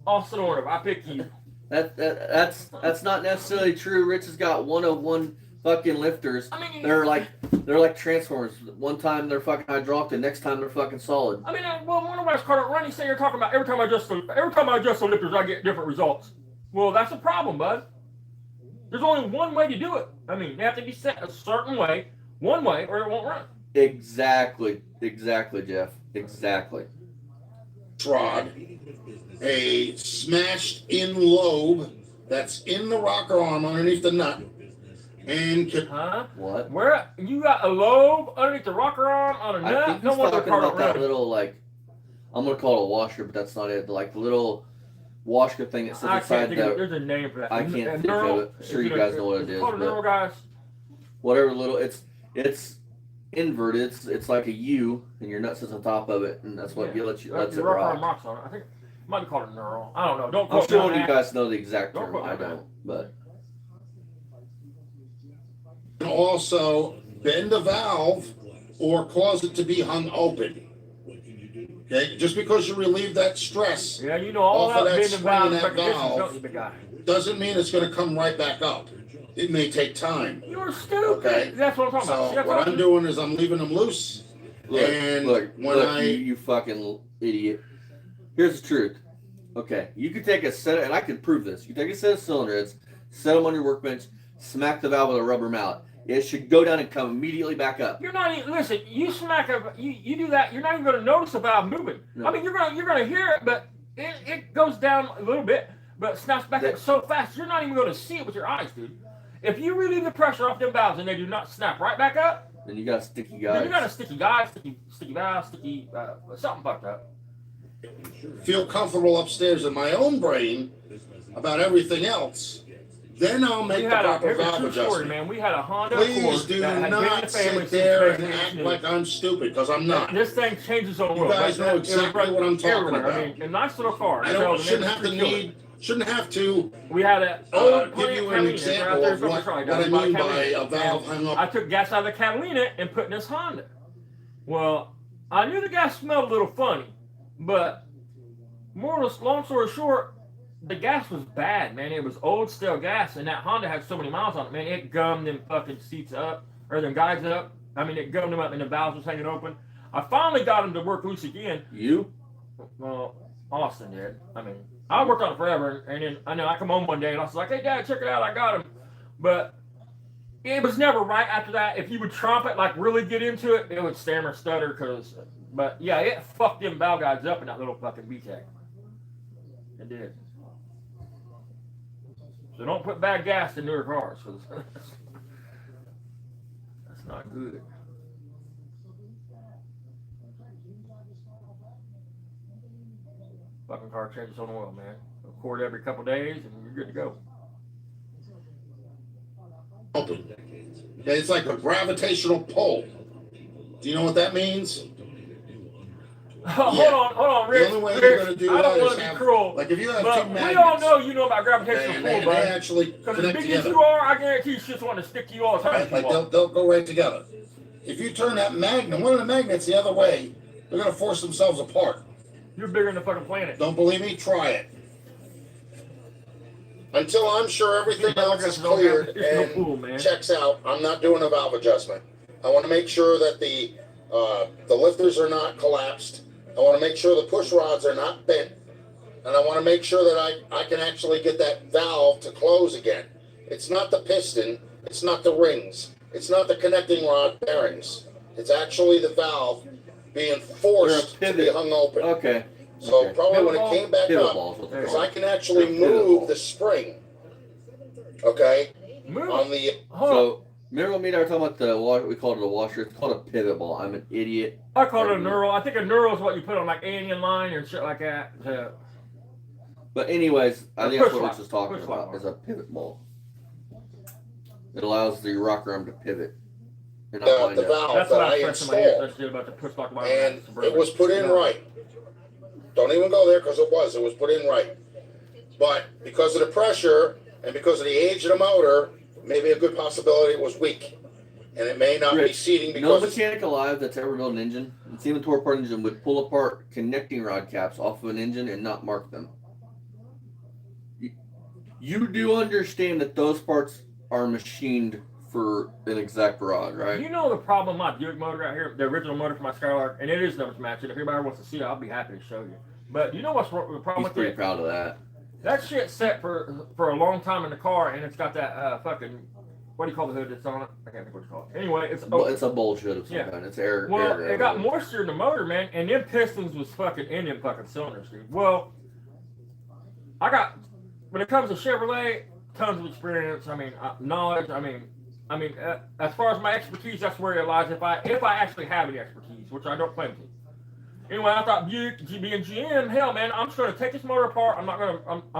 Austin Order, I pick you. that's not necessarily true. Rich has got 101 fucking lifters. I mean, They're like transformers. One time they're fucking hydraulic, the next time they're fucking solid. I mean, well, one of my car don't run. You say you're talking about every time I adjust the lifters, I get different results. Well, that's a problem, bud. There's only one way to do it. I mean, they have to be set a certain way, one way, or it won't run. Exactly, Jeff. Exactly. Rod, a smashed in lobe that's in the rocker arm underneath the nut, and could, Huh? What? Where you got a lobe underneath the rocker arm on a I nut? think No he's wonder the talking car about don't that run. little I'm gonna call it a washer, but that's not it. Like the little washer thing that sits I can't inside think of it. the There's a name for that. I can't A think neural- of it. Sure, you guys know what it is. Called a neural, But guys. whatever little it's inverted. It's like a U, and your nut sits on top of it, and that's what lets it Your rocker arm rock. rocks on it. I think it might be called a neural. I don't know. Don't I'm quote sure me one on of you that. guys know the exact Don't term. quote me I on that. don't, but and also bend the valve or cause it to be hung open. Okay, just because you relieve that stress Yeah, you know all off of about that bending spring valves and and that conditions, valve. don't you, big guy? doesn't mean it's going to come right back up. It may take time. You're stupid. Okay. That's what I'm talking about. See, So that's what I'm doing is I'm leaving them loose. look, when you fucking idiot. Here's the truth. Okay, you could take a set, and I can prove this. You take a set of cylinder heads, set them on your workbench, smack the valve with a rubber mallet. It should go down and come immediately back up. You're not even listen. You smack a you do that. You're not even going to notice the valve moving. No. I mean, you're gonna hear it, but it goes down a little bit, but snaps back up so fast you're not even going to see it with your eyes, dude. If you relieve the pressure off them valves and they do not snap right back up, Then you got sticky then guys. you got a sticky guy, sticky valve, sticky something fucked up. feel comfortable upstairs in my own brain about everything else, then I'll make We the had proper here's a valve true story, adjustment. man. We had a Honda Please Accord do that had been in not the family sit since there and Baby act Ruth like knew. I'm stupid, because I'm not. This thing changes on the You world. guys know exactly what I'm talking everywhere. about. I mean, a nice little car. I shouldn't have to We had an old give you an Catalina example out there of from what Detroit. I I bought mean by Catalina. a valve hung I up. took gas out of the Catalina and put in this Honda. Well, I knew the gas smelled a little funny, but long story short, the gas was bad, man. It was old stale gas, and that Honda had so many miles on it, man. It gummed them fucking seats up. or the guides up. I mean, it gunned them up and the valves was hanging open. I finally got them to work loose again. You? Well, Austin did. I mean, I worked on it forever, and then I come home one day and I was like, "Hey, Dad, check it out, I got them." But it was never right after that. If you would tromp it, like really get into it, it would stammer, stutter, but yeah, it fucked them valve guides up in that little fucking VTEC. It did. So don't put bad gas in newer cars, because that's not good. Fucking car changes on oil, man. A quart every couple days, and you're good to go. Open. It's like a gravitational pull. Do you know what that means? Hold on, Rick. The only way Rick, you're going to do I don't that want is to be have, cruel, like if you have but two magnets, we all know you know about gravitational they pull, bud. actually Because as connect big as together. you are, I guarantee you shit's wanting to stick to you all the time. Right? Like they'll go right together. If you turn that magnet, one of the magnets the other way, they're going to force themselves apart. You're bigger than the fucking planet. Don't believe me? Try it. Until I'm sure everything else is cleared and checks out, I'm not doing a valve adjustment. I want to make sure that the lifters are not collapsed. I want to make sure the push rods are not bent. And I want to make sure that I can actually get that valve to close again. It's not the piston. It's not the rings. It's not the connecting rod bearings. It's actually the valve being forced to be hung open. Okay. So probably when it came back up, because I can actually move the spring. Okay? On the... So, remember when me and I were talking about the water, we called it a washer? It's called a pivot ball. I'm an idiot. I call it a knurl. I think a knurl is what you put on like alien line or shit like that. But anyways, I think that's what Rich was talking about, is a pivot ball. It allows the rocker arm to pivot. The valve that's that what I installed. About the push lock And it was put in right. Don't even go there because it was put in right. But because of the pressure and because of the age of the motor, maybe a good possibility it was weak. And it may not be seating because... No mechanic alive that's ever built an engine, it's even tore apart engine, would pull apart connecting rod caps off of an engine and not mark them. You do understand that those parts are machined for an exact rod, right? You know the problem with my Buick motor out here, the original motor for my Skylark, and it is numbers matching. If anybody wants to see it, I'll be happy to show you. But you know what's the problem with it? He's pretty proud of that. That shit's set for a long time in the car, and it's got that fucking, what do you call the hood that's on it? I can't think what you call it. Anyway, it's a bulge hood of some kind. It's air. Well, it got moisture in the motor, man, and them pistons was fucking in them fucking cylinders, dude. Well, I got, when it comes to Chevrolet, tons of experience. I mean, knowledge. I mean, as far as my expertise, that's where it lies. If I actually have any expertise, which I don't claim to. Anyway, I thought Buick, GB, and GM, hell, man, I'm just going to take this motor apart. I'm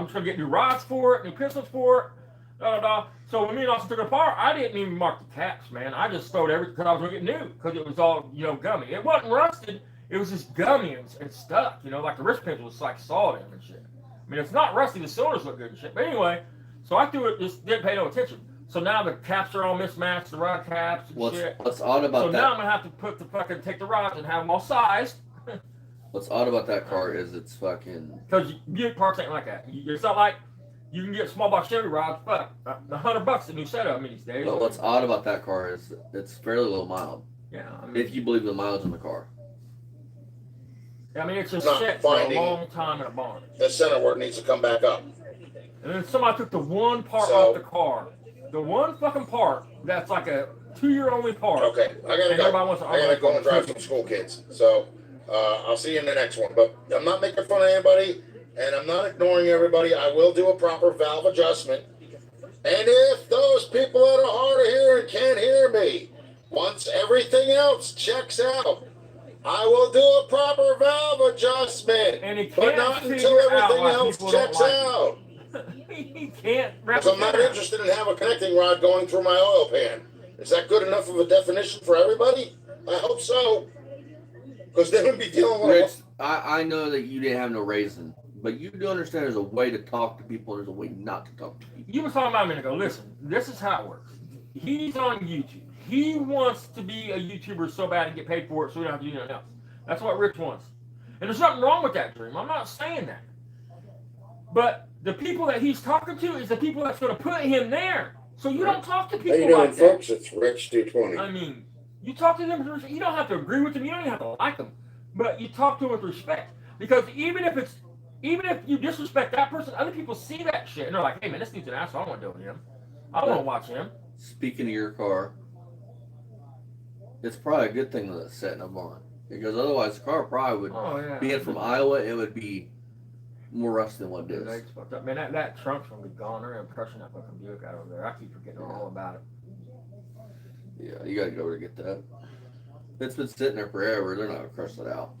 just going to get new rods for it, new pistons for it, da da da. So when me and Austin took it apart, I didn't even mark the caps, man. I just throwed everything because I was going to get new because it was all, gummy. It wasn't rusted. It was just gummy and stuck, like the wrist pins was like sawed in and shit. I mean, it's not rusty. The cylinders look good and shit. But anyway, so I threw it, just didn't pay no attention. So now the caps are all mismatched, the rod caps and shit. What's odd about that? So now I'm going to have to take the rods and have them all sized. What's odd about that car is it's fucking... Because Buick parts ain't like that. It's not like you can get small box Chevy rods, fuck, $100 a new set of them these days. But what's odd about that car is it's fairly low mild. Yeah. If you believe the mileage in the car. I mean, it's just set for a long time in a barn. The center where it needs to come back up. And then somebody took the one part off the car. The one fucking part that's like a 2-year-only part. Okay, I gotta go and drive some school kids. So I'll see you in the next one. But I'm not making fun of anybody, and I'm not ignoring everybody. I will do a proper valve adjustment. And if those people that are hard of hearing can't hear me, once everything else checks out, I will do a proper valve adjustment. But not until everything else checks out. He can't. Because I'm not interested in having a connecting rod going through my oil pan. Is that good enough of a definition for everybody? I hope so. Because they would be dealing with... Rich, I know that you didn't have no reason, but you do understand there's a way to talk to people and there's a way not to talk to people. You were talking about a minute ago. Listen, this is how it works. He's on YouTube. He wants to be a YouTuber so bad and get paid for it so we don't have to do anything else. That's what Rich wants. And there's nothing wrong with that dream. I'm not saying that. But the people that he's talking to is the people that's going to put him there. So you don't talk to How people you doing, like that. folks? It's Rich220. I mean, you talk to them. You don't have to agree with them. You don't even have to like them, but you talk to them with respect. Because even if you disrespect that person, other people see that shit and they're like, "Hey man, this dude's an asshole. I don't want to deal with him. I don't want to watch him." Speaking of your car, it's probably a good thing that it's setting up on, because otherwise the car probably would, being from Iowa, it would be more rust than what it is. It's fucked up. Man, that trunk's gonna be gone. They're gonna crushing that fucking Buick out over there. I keep forgetting all about it. Yeah, you gotta go over to get that. It's been sitting there forever. They're not gonna crush it out.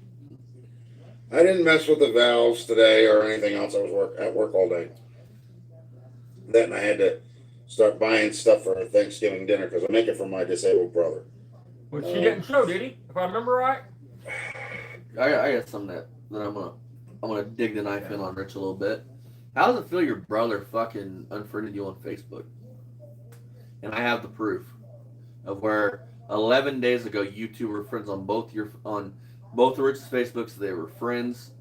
I didn't mess with the valves today or anything else. I was at work all day. Then I had to start buying stuff for Thanksgiving dinner because I make it for my disabled brother. Which he didn't show, did he? If I remember right. I got something that I'm gonna dig the knife in on Rich a little bit. How does it feel your brother fucking unfriended you on Facebook? And I have the proof of where 11 days ago you two were friends on both of Rich's Facebooks. They were friends,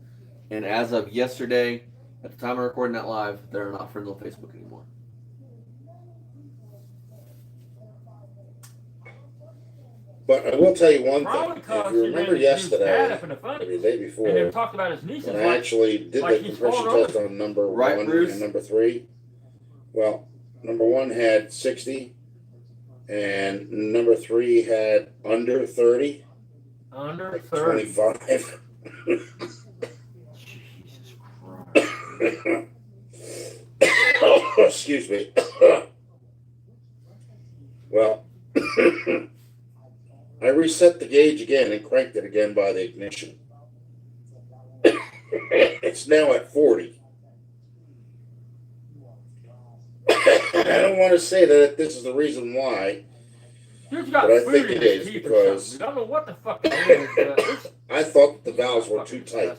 and as of yesterday, at the time of recording that live, they're not friends on Facebook anymore. But I will tell you one Probably thing. If you remember yesterday, or the day before, and then talked about his nieces. when I actually did the compression test on number Right, 1 Bruce? and number 3, well, number 1 had 60, and number 3 had under 30. Under Like 30. 25. Jesus Christ. Excuse me. Well, I reset the gauge again and cranked it again by the ignition. It's now at 40. I don't want to say that this is the reason why. Dude's got But I food think in it his is teeth or because something. I don't know what the fuck it is. But I thought the valves were too tight.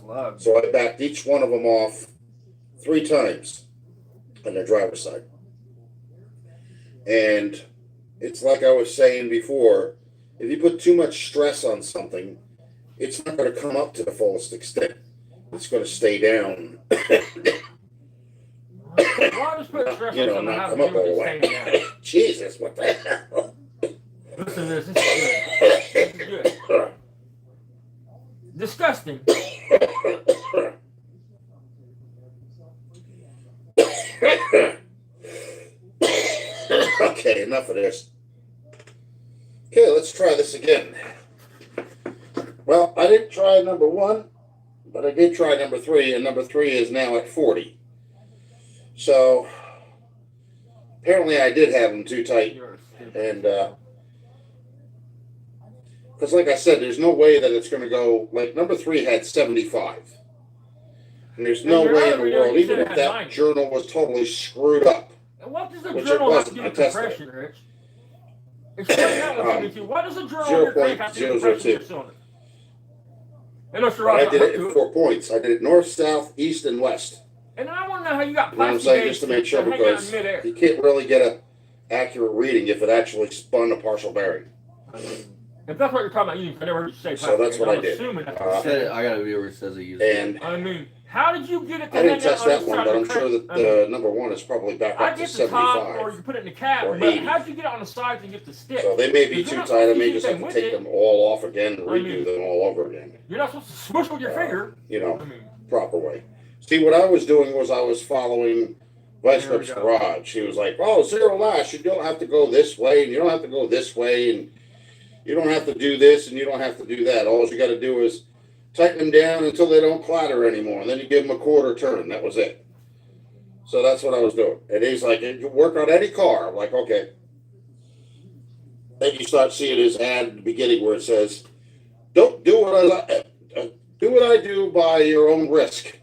Slug. So I backed each one of them off 3 times on the driver's side. And it's like I was saying before, if you put too much stress on something, it's not going to come up to the fullest extent. It's going to stay down. Why just put stress You on know, something not that come has up to all do the with way. staying down? Jesus, what the hell? Listen to this. This is good. This is good. Disgusting. Okay, enough of this. Okay, let's try this again. Well, I didn't try number 1, but I did try number 3, and number 3 is now at 40. So, apparently I did have them too tight. And, because like I said, there's no way that it's going to go, like number 3 had 75. And there's no way in the world, even if that journal was totally screwed up. And what does the Which journal it have to do wasn't. with I tested compression, Rich? Explain that one to me too. What does the journal on your crank have to do with 0.002. compression of your cylinder? Unless you're But I did right it in 4 points. I did it north, south, east, and west. And then I want to know how you got You know what I'm plastic saying? gauge Just to make sure, hang out in because midair. you can't really get a accurate reading if it actually spun a partial bearing. If that's what you're talking about, I never heard you say So plastic that's gauge. what I'm I did. assuming that's He what said you it, I got a viewer who says he used it. And I mean, how did you get it to I didn't hang out test on that the one, side but of I'm the sure crank? that I mean, number 1 is probably back I up to get the top, or 75. you can put it in the cap, or but 80. how'd you get it on the sides and get the stick? So they may be You're too not tight. I supposed may to just use have to them take with them all off again and I redo mean- them all over again. You're not supposed to swoosh with your finger. You know, I mean, proper way. See, what I was doing was I was following Vice There we Grip's go. garage. He was like, "Oh, zero lash. You don't have to go this way, and you don't have to go this way, and you don't have to do this, and you don't have to do that. All you got to do is tighten them down until they don't clatter anymore, and then you give them a quarter turn. That was it." So that's what I was doing. And he's like, "You work on any car." I'm like, "Okay." Then you start seeing his ad at the beginning where it says, "Don't do what do what I do by your own risk.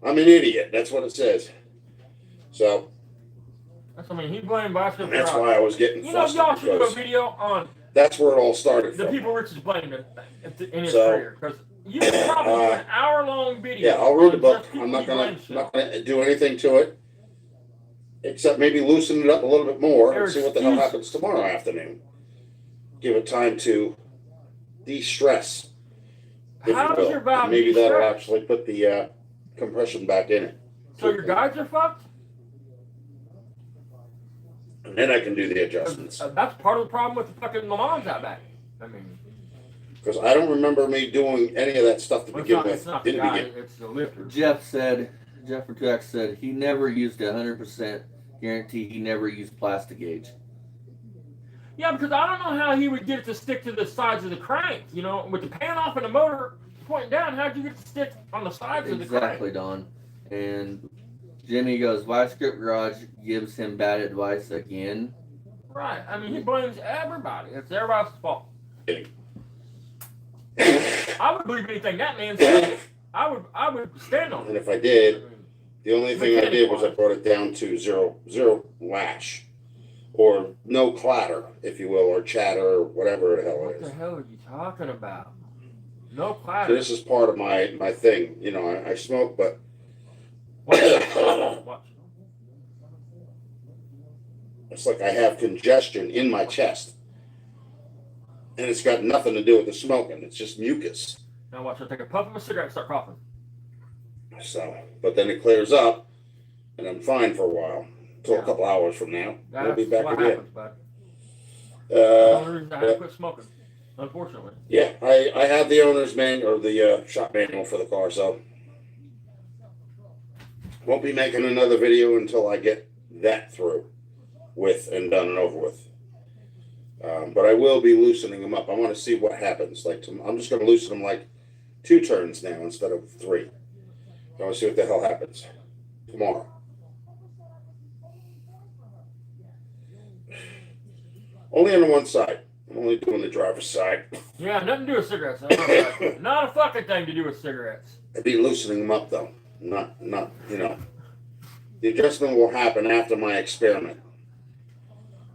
I'm an idiot." That's what it says. So I mean, he blamed Boston that's why I was getting You know, flustered, y'all should do a because video on that's where it all started the from. people Rich is blaming in his So, career. Because you could probably do an hour-long video. Yeah, I'll read the on book. just people I'm not he gonna blames for. do anything to it, except maybe loosen it up a little bit more and There's see what the hell excuses. happens tomorrow afternoon. Give it time to de-stress, if How you does will. your valve And maybe that'll de-stress? actually put the compression back in it. So your guides are fucked? And then I can do the adjustments. That's part of the problem with the fucking Le Mans out back. I mean, Because I don't remember me doing any of that stuff to begin with. it's not the guy, it's the lifter. Jeff from 2X said he never used a 100% guarantee. He never used plastic gauge. Yeah, because I don't know how he would get it to stick to the sides of the crank. You know, with the pan off and the motor pointing down, how'd you get it to stick on the sides of the crank? Exactly, Don. And Jimmy goes, Vice Grip Garage gives him bad advice again. Right. I mean, he blames everybody. It's everybody's fault. I would believe anything that man said. I would stand on it. And if I did, the only thing I did was I brought it down to zero lash. Or no clatter, if you will, or chatter, or whatever the hell it What is. the hell are you talking about? No So clatter. this is part of my thing. You know, I smoke, but Watch. it's like I have congestion in my chest. And it's got nothing to do with the smoking. It's just mucus. Now watch. I'll take a puff of a cigarette and start coughing. So, but then it clears up, and I'm fine for a while. Until a couple hours from now. We'll be back what again. happens, bud. The only reason I had to but- quit smoking, unfortunately. Yeah, I have the owner's manual, or the shop manual for the car, so won't be making another video until I get that through with and done and over with. But I will be loosening them up. I want to see what happens. I'm just going to loosen them like 2 turns now instead of 3. I want to see what the hell happens tomorrow. Only on the one side. I'm only doing the driver's side. Yeah, nothing to do with cigarettes. Not a fucking thing to do with cigarettes. I'd be loosening them up though. Not, you know. The adjustment will happen after my experiment.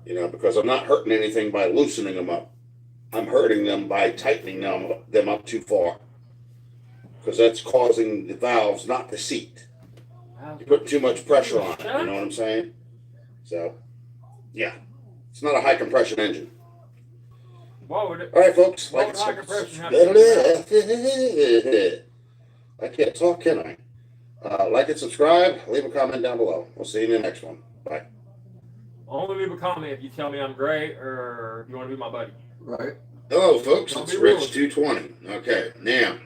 You know, because I'm not hurting anything by loosening them up. I'm hurting them by tightening them up too far. Because that's causing the valves not to seat. You put too much pressure on it, you know what I'm saying? So, yeah. It's not a high compression engine. What would it? All right, folks. What Like would high compression have I can't talk, can I? Like and subscribe. Leave a comment down below. We'll see you in the next one. Bye. Only leave a comment if you tell me I'm great or if you want to be my buddy. Right. Hello, folks. Don't It's be rude. rich220. Okay, now,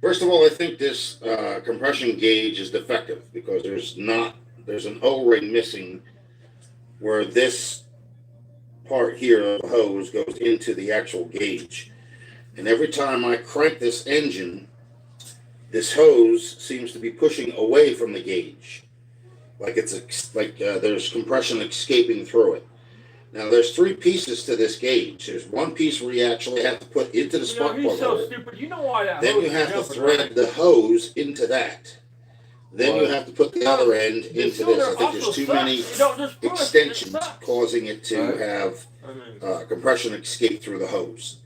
first of all, I think this compression gauge is defective because there's an O-ring missing where this part here of the hose goes into the actual gauge. And every time I crank this engine, this hose seems to be pushing away from the gauge. Like there's compression escaping through it. Now there's 3 pieces to this gauge. There's one piece where you actually have to put into the spark he's plug so holder. stupid. You know why that Then hose you is have to jumping, thread right? the hose into that. Then you What? have to put the other end The into cylinder this. I think there's also too sucks. many You don't just push, it extensions sucks. causing it to Right. have I mean, compression escape through the hose.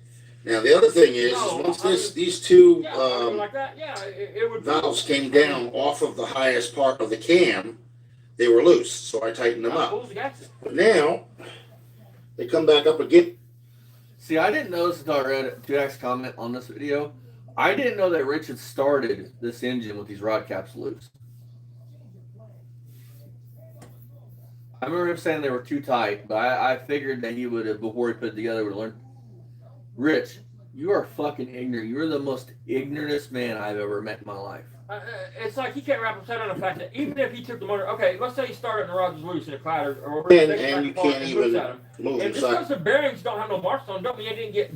Now the other thing is No, once I mean- these two yeah, like that. Yeah, it would. valves came down off of the highest part of the cam, they were loose, so I tightened them up. Pulls against it. But now they come back up again. See, I didn't notice until I read 2X comment on this video. I didn't know that Rich had started this engine with these rod caps loose. I remember him saying they were too tight, but I figured that he would have, before he put it together, would have learned. Rich, you are fucking ignorant. You are the most ignorantest man I've ever met in my life. It's like he can't wrap his head on the fact that even if he took the motor, okay, let's say he started and the rod was loose and it clattered, or And you can't even move And just inside. because the bearings don't have no marks on them, don't mean it didn't get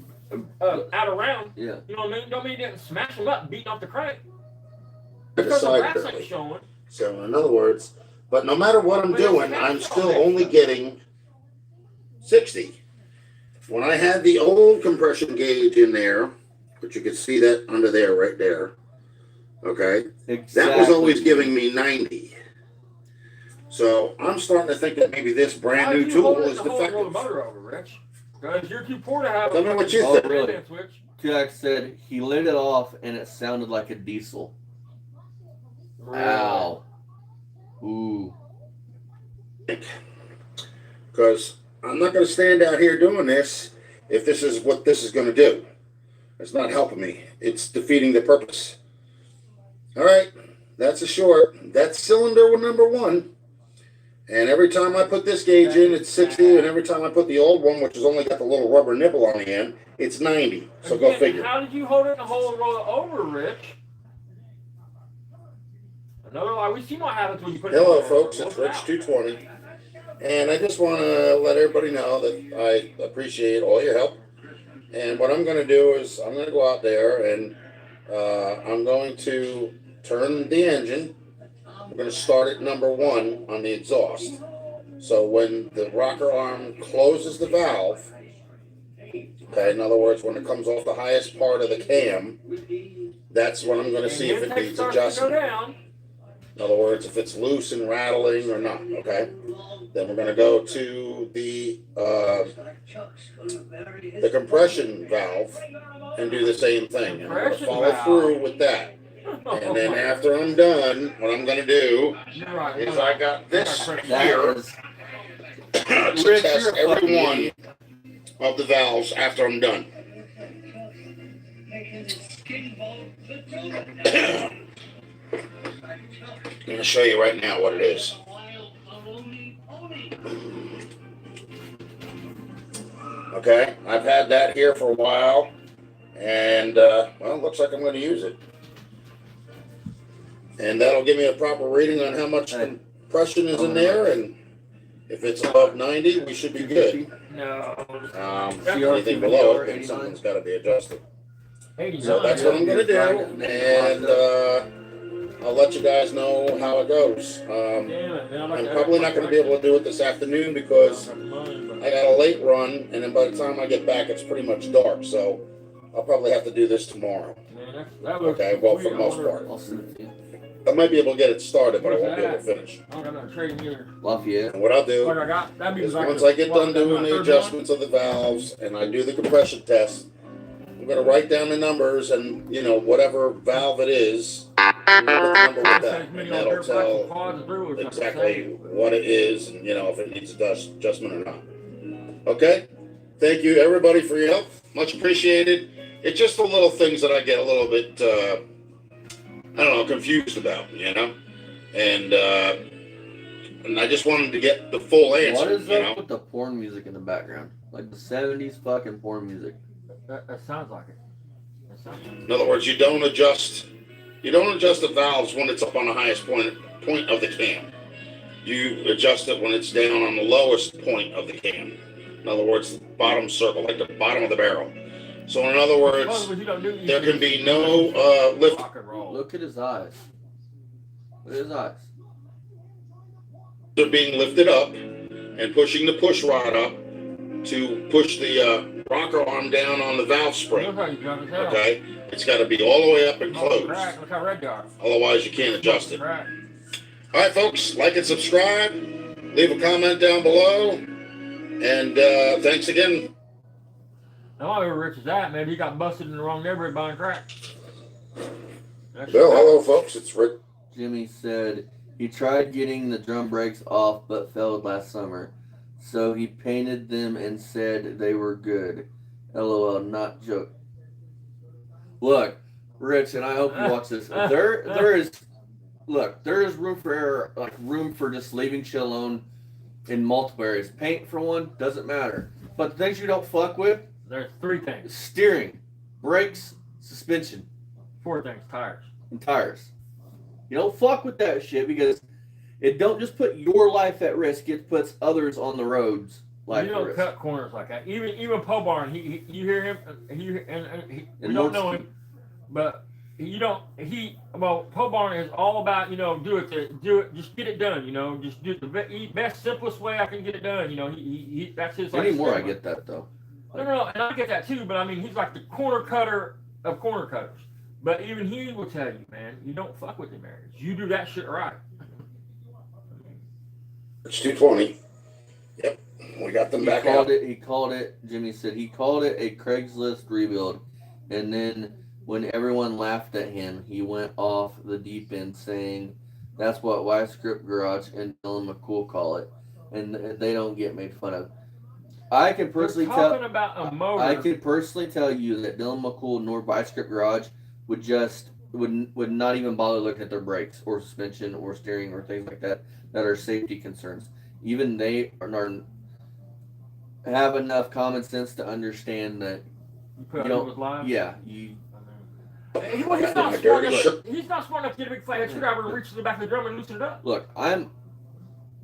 out of round. Yeah. You know what I mean? Don't mean it didn't smash them up, beating off the crank. The Because the side brass ain't barely. showing. So in other words, but no matter what I'm But it's doing, an I'm extra still extra. only getting 60. When I had the old compression gauge in there, which you can see that under there, right there, okay, Exactly. that was always giving me 90. So I'm starting to think that maybe this brand new tool is Roll the defective. motor over, Rich. Because you're too poor to have Tell me what you think. fucking Really? switch. 2X said he lit it off and it sounded like a diesel. Ow. Ooh. Because I'm not going to stand out here doing this if this is what this is going to do. It's not helping me. It's defeating the purpose. All right, that's a short. That's cylinder number 1. And every time I put this gauge in, it's 60, and every time I put the old one, which has only got the little rubber nipple on the end, it's 90. So go figure. How did you hold it in the whole roll over, Rich? Another, we see what happens when you put it. Hello, folks. It's Rich220, and I just want to let everybody know that I appreciate all your help. And what I'm going to do is I'm going to go out there and I'm going to turn the engine. I'm going to start at number 1 on the exhaust. So when the rocker arm closes the valve, okay, in other words, when it comes off the highest part of the cam, that's when I'm going to see if it needs adjustment. In other words, if it's loose and rattling or not, okay? Then we're going to go to the compression valve and do the same thing. And I'm going to follow through with that. And then after I'm done, what I'm going to do is I got this here to test every one of the valves after I'm done. I'm going to show you right now what it is. Okay, I've had that here for a while, and well, it looks like I'm going to use it. And that'll give me a proper reading on how much compression is in there, and if it's above 90, we should be good. No. Anything below it, then something's got to be adjusted. So that's what I'm going to do, and I'll let you guys know how it goes. I'm probably not going to be able to do it this afternoon because I got a late run, and then by the time I get back, it's pretty much dark. So I'll probably have to do this tomorrow. Okay, well, for the most part. I might be able to get it started, but I won't be able to finish. Lafayette. And what I'll do is once I get done doing the adjustments of the valves and I do the compression test, I'm going to write down the numbers and, you know, whatever valve it is, I'm going to put the number with that. And that'll tell exactly what it is and, you know, if it needs adjustment or not. Okay? Thank you, everybody, for your help. Much appreciated. It's just the little things that I get a little bit, I don't know, confused about, you know? And I just wanted to get the full answer. What is up with the porn music in the background? Like the 70s fucking porn music. That sounds like it. In other words, you don't adjust the valves when it's up on the highest point of the cam. You adjust it when it's down on the lowest point of the cam. In other words, the bottom circle, like the bottom of the barrel. So in other words, there can be no lift. Look at his eyes. Look at his eyes. They're being lifted up and pushing the push rod up to push the rocker arm down on the valve spring. Okay? It's got to be all the way up and closed. Otherwise, you can't adjust it. All right, folks. Like and subscribe. Leave a comment down below. And thanks again. Now, where Rich is at, maybe he got busted in the wrong neighborhood buying crack. Bill, hello, folks. It's Rick. Jimmy said he tried getting the drum brakes off but failed last summer. So he painted them and said they were good. LOL, not joke. Look, Rich, and I hope you watch this. There is room for error, like room for just leaving shit alone in multiple areas. Paint for one, doesn't matter. But the things you don't fuck with, there's 3 things. Steering, brakes, suspension. 4 things, tires. And tires. You don't fuck with that shit because it don't just put your life at risk, it puts others on the roads life you don't at risk. Cut corners like that. Even Poe Barn, you hear him, we don't know him, but Poe Barn is all about, do it, just get it done, just do it the best, simplest way I can get it done, he that's his. Anymore, I get that though. No, and I get that too, but I mean, he's like the corner cutter of corner cutters. But even he will tell you, man, you don't fuck with him areas. You do that shit right. It's 220. Yep, we got them back out. He called it, Jimmy said, he called it a Craigslist rebuild. And then when everyone laughed at him, he went off the deep end saying, that's what Y-Script Garage and Dylan McCool call it. And they don't get made fun of. I can personally tell you that Dylan McCool nor Y-Script Garage would just would not even bother looking at their brakes or suspension or steering or things like that are safety concerns. Even they are have enough common sense to understand that You put out people's lives? yeah, you He's not smart enough. He's not smart enough to get a big flathead screwdriver and reach to the back of the drum and loosen it up. look, I'm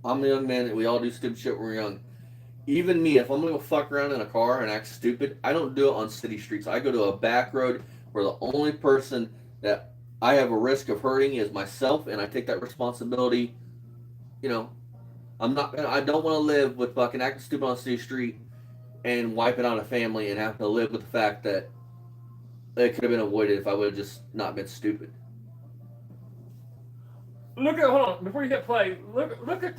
a young man. We all do stupid shit when we're young. Even me, if I'm gonna go fuck around in a car and act stupid, I don't do it on city streets. I go to a back road where the only person that I have a risk of hurting is myself, and I take that responsibility. You know, I don't want to live with fucking acting stupid on a city street and wiping out a family and have to live with the fact that it could have been avoided if I would have just not been stupid. Hold on, before you hit play, look at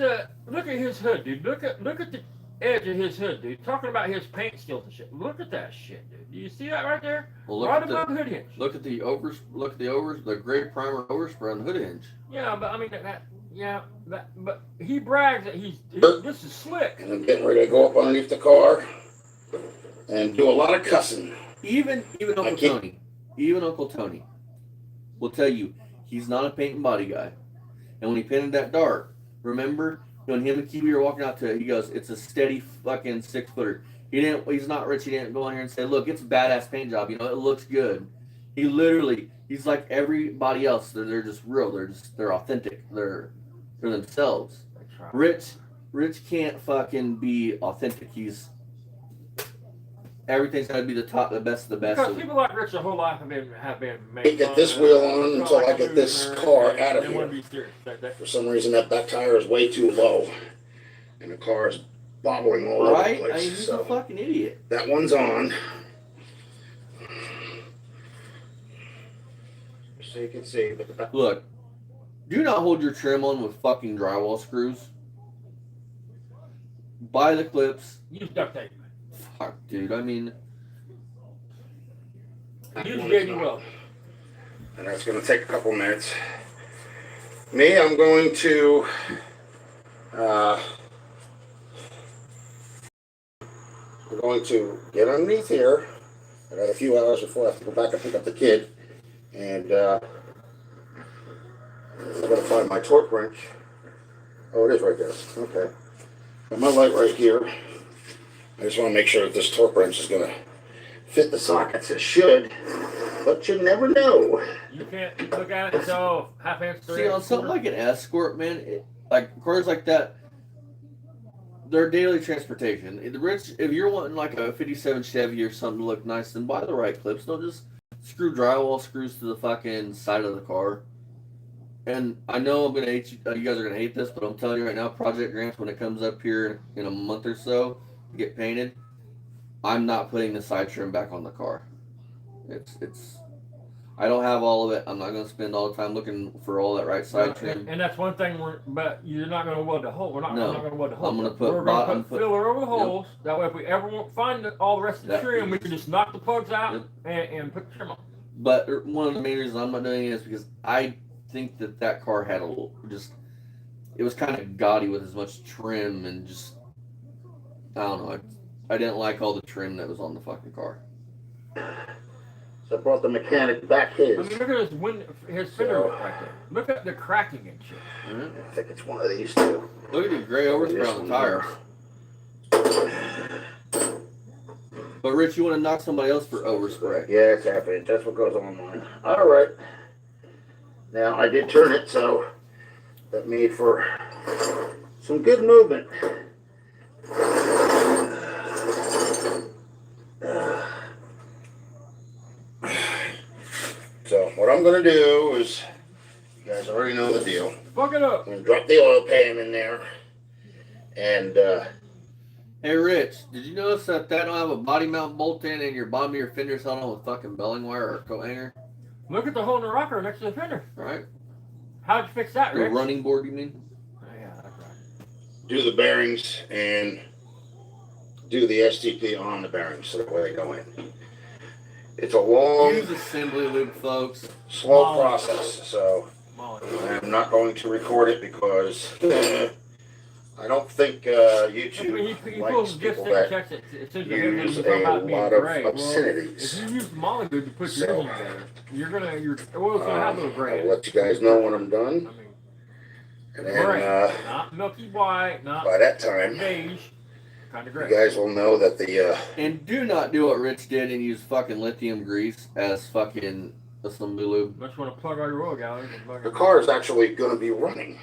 his hood, dude. Look at the edge of his hood, dude. Talking about his paint skills and shit. Look at that shit, dude. Do you see that right there? Well, right above the hood hinge. Look at the the gray primer overspray on the hood hinge. Yeah, but I mean but he brags that this is slick. And I'm getting ready to go up underneath the car and do a lot of cussing. Even Uncle Tony will tell you he's not a paint and body guy. And when he painted that dart, remember when him and Kiwi were walking out to it, he goes, "It's a steady fucking 6-footer." He's not rich. He didn't go in here and say, "Look, it's a badass paint job. You know, it looks good." He's like everybody else. They're just real. They're authentic. They're themselves. Rich can't fucking be authentic. Everything's got to be the best of the best. Because people like Rich their whole life have been made. Get this wheel on until I get this car out of here. For some reason, that back tire is way too low, and the car is bobbling all over the place. I mean, he's a fucking idiot. That one's on. So you can see. Look, do not hold your trim on with fucking drywall screws. Buy the clips. Use duct tape. Fuck, dude. I mean, use baby well. And that's going to take a couple minutes. I'm going to we're going to get underneath here. I got a few hours before I have to go back and pick up the kid, and I'm going to find my torque wrench. Oh, it is right there. Okay. Got my light right here. I just want to make sure that this torque wrench is going to fit the sockets. It should, but you never know. You can't look at it until half inch. See, on something like an Escort, man, like cars like that, they're daily transportation. If you're wanting like a 57 Chevy or something to look nice, then buy the right clips. Don't just screw drywall screws to the fucking side of the car. And I know I'm gonna hate you guys are gonna hate this, but I'm telling you right now, Project Grants, when it comes up here in a month or so to get painted, I'm not putting the side trim back on the car. It's I don't have all of it. I'm not gonna spend all the time looking for all that right side trim. And that's one thing but you're not gonna weld the hole. We're not gonna weld the hole. I'm gonna put filler over the holes. Yep. That way, if we ever find all the rest of the trim, we can just knock the plugs out and put the trim on. But one of the main reasons I'm not doing it is because I think that car had it was kind of gaudy with as much trim and just, I don't know. I didn't like all the trim that was on the fucking car. So I brought the mechanic back his. I mean, look at his fender right there. Look at the cracking and shit. Mm-hmm. I think it's one of these two. Look at the gray overspray on the tires. But Rich, you want to knock somebody else for overspray? Yeah, it's half inch. That's what goes on mine. All right. Now I did turn it, so that made for some good movement. So what I'm going to do is, you guys already know the deal. Fuck it up. I'm going to drop the oil pan in there. And, hey Rich, did you notice that don't have a body mount bolt in and your bottom of your fender's held on with fucking belling wire or coat hanger? Look at the hole in the rocker next to the fender. Right. How'd you fix that, Rich? The running board, you mean? Oh, yeah, that's right. do the bearings and do the STP on the bearings so that way they go in. It's a long, use assembly lube, folks. I don't think He YouTube likes pulls this people thing and that checks it. It says use the a lot of gray. obscenities. Well, if you use Molly-Good to put your So, engine together, your oil's gonna have a little gray. I'll let you guys know when I'm done. And then, gray, not milky white, not by that time, beige, kind of gray. you guys will know that the And do not do what Rich did and use fucking lithium grease as fucking some lube. Unless you want to plug all your oil galleries. the car is actually going to be running.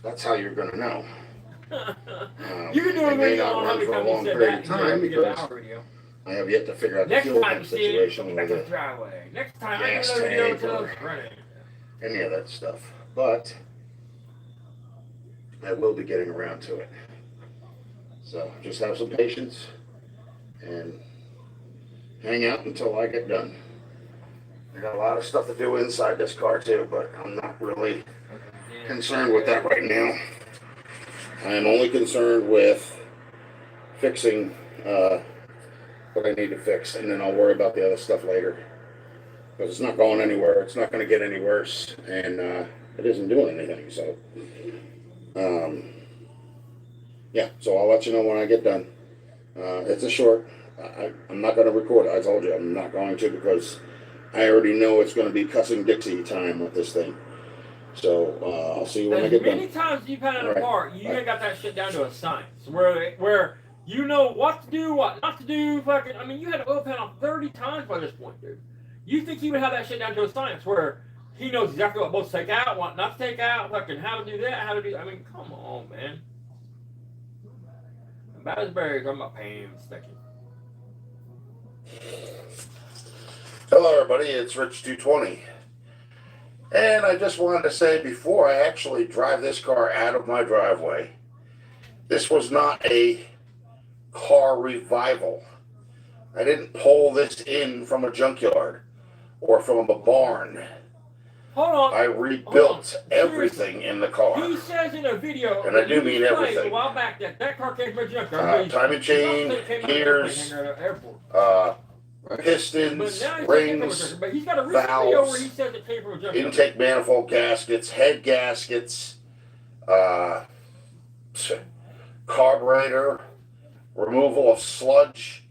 That's how you're going to know. You can do a it may video not on how run many for a times you long said period that. of time because I have yet to figure out the Next fuel time pump you see it, situation back with to the driveway. Next time gas I do tank or running. any of that stuff. But I will be getting around to it. So just have some patience and hang out until I get done. I got a lot of stuff to do inside this car too, but I'm not really concerned with that right now. I am only concerned with fixing what I need to fix, and then I'll worry about the other stuff later. Because it's not going anywhere. It's not going to get any worse, and it isn't doing anything. So, yeah. So I'll let you know when I get done. It's a short. I'm not going to record it. I told you I'm not going to because I already know it's going to be cussing Dixie time with this thing. So I'll see you when I get done. As many times you've had it apart, you ain't got that shit down to a science. Where you know what to do, what not to do. Fucking, I mean, you had to oil pan off 30 times by this point, dude. You think he would have that shit down to a science where he knows exactly what both to take out, what not to take out, fucking how to do that, how to do. I mean, come on, man. About as berries, I'm not painstaking. Hello, everybody. It's rich220. And I just wanted to say before I actually drive this car out of my driveway, this was not a car revival. I didn't pull this in from a junkyard or from a barn. Hold on. I rebuilt everything in the car. He says in a video, and I do mean everything. A while back that car came from a junkyard. Timing chain, gears, pistons, rings, but he's got a recent video where he valves, says it came from a junkyard. intake manifold gaskets, head gaskets, carburetor, removal of sludge.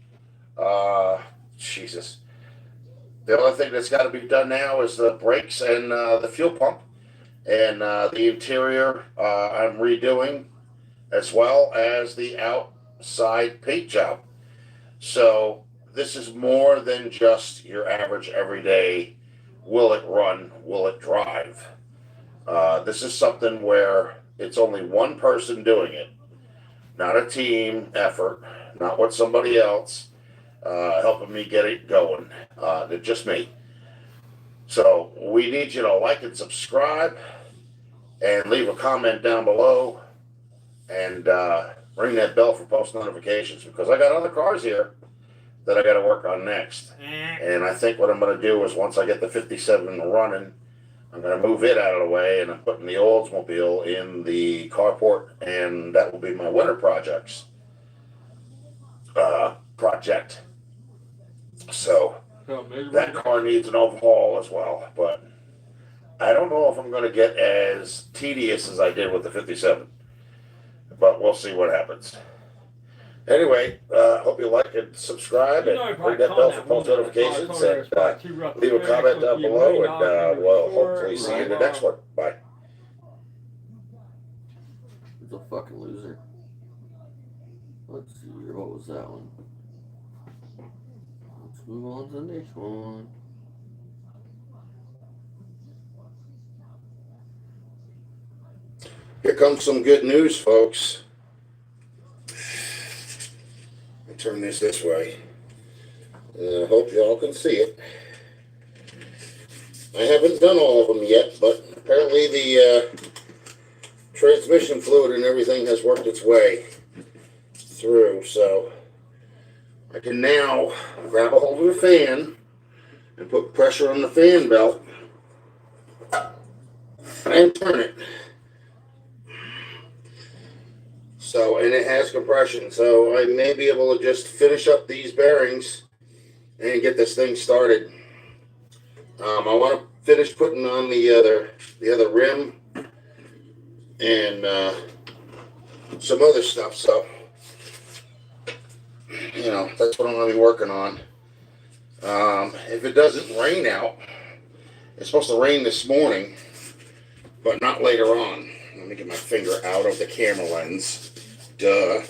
Jesus. The only thing that's got to be done now is the brakes and the fuel pump. And the interior I'm redoing, as well as the outside paint job. So this is more than just your average everyday, will it run, will it drive? This is something where it's only one person doing it, not a team effort, not with somebody else helping me get it going. Just me. So we need you to like and subscribe and leave a comment down below and ring that bell for post notifications because I got other cars here that I got to work on next. And I think what I'm going to do is once I get the 57 running, I'm going to move it out of the way and I'm putting the Oldsmobile in the carport, and that will be my winter project. So that car needs an overhaul as well, but I don't know if I'm going to get as tedious as I did with the 57, but we'll see what happens. Anyway, hope you like and subscribe and ring that bell for post notifications and leave a comment down below, and we'll hopefully see you in the next one. Bye. He's a fucking loser. Let's see here. What was that one? Let's move on to the next one. Here comes some good news, folks. I'll turn this way. I hope y'all can see it. I haven't done all of them yet, but apparently the transmission fluid and everything has worked its way through, so I can now grab a hold of the fan and put pressure on the fan belt and turn it. So, and it has compression, so I may be able to just finish up these bearings and get this thing started. I want to finish putting on the other rim and some other stuff. So, that's what I'm going to be working on. If it doesn't rain out, it's supposed to rain this morning, but not later on. Let me get my finger out of the camera lens. Duh.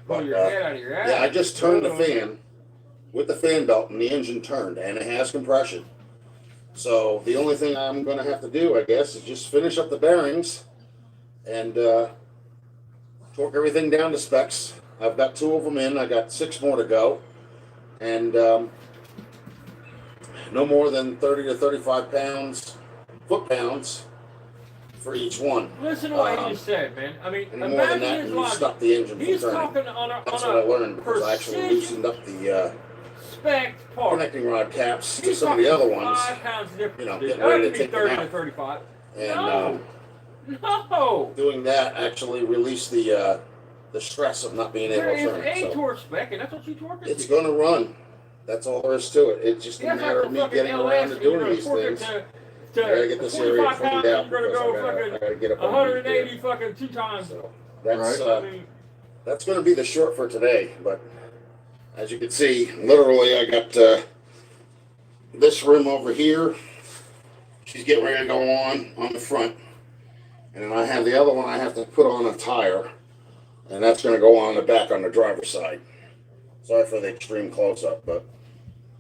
Pull your head out of your ass. Yeah, I just turned the fan with the fan belt, and the engine turned, and it has compression. So the only thing I'm going to have to do, I guess, is just finish up the bearings and torque everything down to specs. I've got 2 of them in. I got 6 more to go, and no more than 30 to 35 foot-pounds for each one. Listen to what he just said, man. I mean, Any more than that, and you stop the engine from He's turning. talking on a That's what I learned, because I actually loosened up the spec part. connecting rod caps to some of the other ones. 5 pounds difference. Getting ready to take them 30 to out. 35. And No. doing that actually released the stress of not being able There to is turn. a So torque spec, and that's what you torque it. it's going to run. That's all there is to it. It's just a Yeah, matter of me fucking getting around to doing these things. I gotta get this area 45 cleaned pounds, out you're because gonna go I gotta get up on 180 fucking 2 times. So that's Right. I mean, that's going to be the short for today. But as you can see, literally, I got this rim over here. She's getting ready to go on the front, and then I have the other one I have to put on a tire, and that's going to go on the back on the driver's side. Sorry for the extreme close-up, but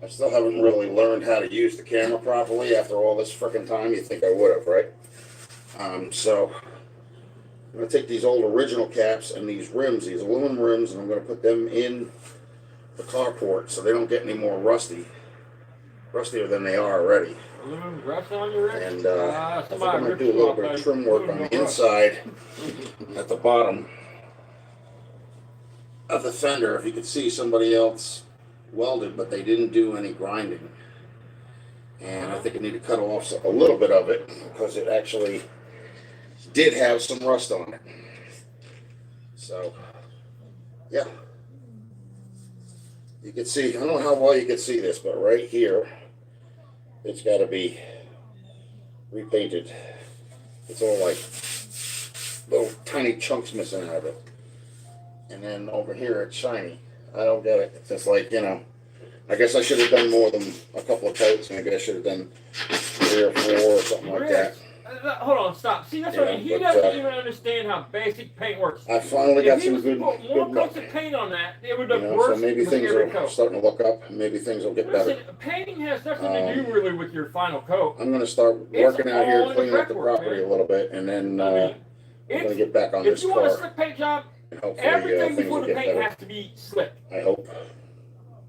I still haven't really learned how to use the camera properly after all this frickin' time. You think I would have, right? So I'm going to take these old original caps and these rims, these aluminum rims, and I'm going to put them in the carport so they don't get any more rustier than they are already. aluminum rust on your wrist? And I think somebody I'm going to ripped do a you little off bit of by trim work on the aluminum rust. inside at the bottom of the fender. If you could see, somebody else welded, but they didn't do any grinding. And I think I need to cut off a little bit of it because it actually did have some rust on it. So, yeah. You can see, I don't know how well you can see this, but right here, it's got to be repainted. It's all like little tiny chunks missing out of it. And then over here, it's shiny. I don't get it. It's just like, I guess I should have done more than a couple of coats. Maybe I should have done 3 or 4 or something like that. Hold on, stop. See, that's what I mean. He doesn't even understand how basic paint works. I finally got some good put more luck. coats of paint on that, it would look So worse maybe with things every are coat. starting to look up. Maybe things will get Listen, better. painting has nothing to do really with your final coat. I'm going to start working out all here, in the cleaning up the brickwork, property man. a little bit, and then I mean, I'm going to get back on if this you want a car. slick paint job, And hopefully everything things before will the get paint better. has to be slick. I hope.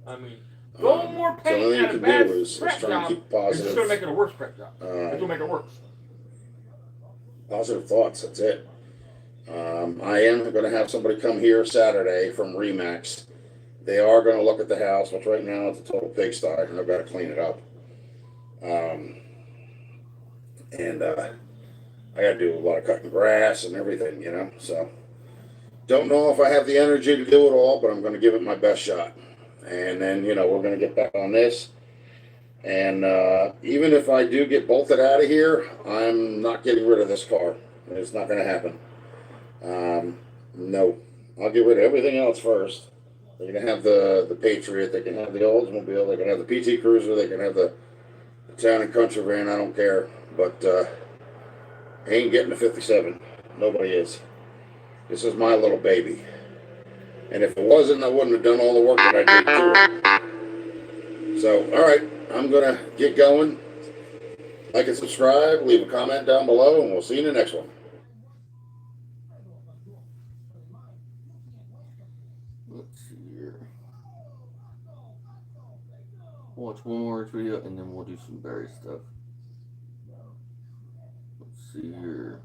I mean, go more So paint all you at a can bad do is prep try job. and keep It's just positive, going to make it a worse prep job. It's going to make it worse. positive thoughts. That's it. I am going to have somebody come here Saturday from Remax. They are going to look at the house, which right now it's a total pigsty, and I've got to clean it up. And I got to do a lot of cutting grass and everything, So don't know if I have the energy to do it all, but I'm going to give it my best shot. And then, we're going to get back on this. And even if I do get bolted out of here, I'm not getting rid of this car. It's not going to happen. No. I'll get rid of everything else first. They can have the Patriot. They can have the Oldsmobile. They can have the PT Cruiser. They can have the Town and Country van. I don't care. But I ain't getting a 57. Nobody is. This is my little baby. And if it wasn't, I wouldn't have done all the work that I did to it. So, all right. I'm going to get going. Like and subscribe. Leave a comment down below. And we'll see you in the next one. Let's see here. Watch one more video and then we'll do some berry stuff. Let's see here.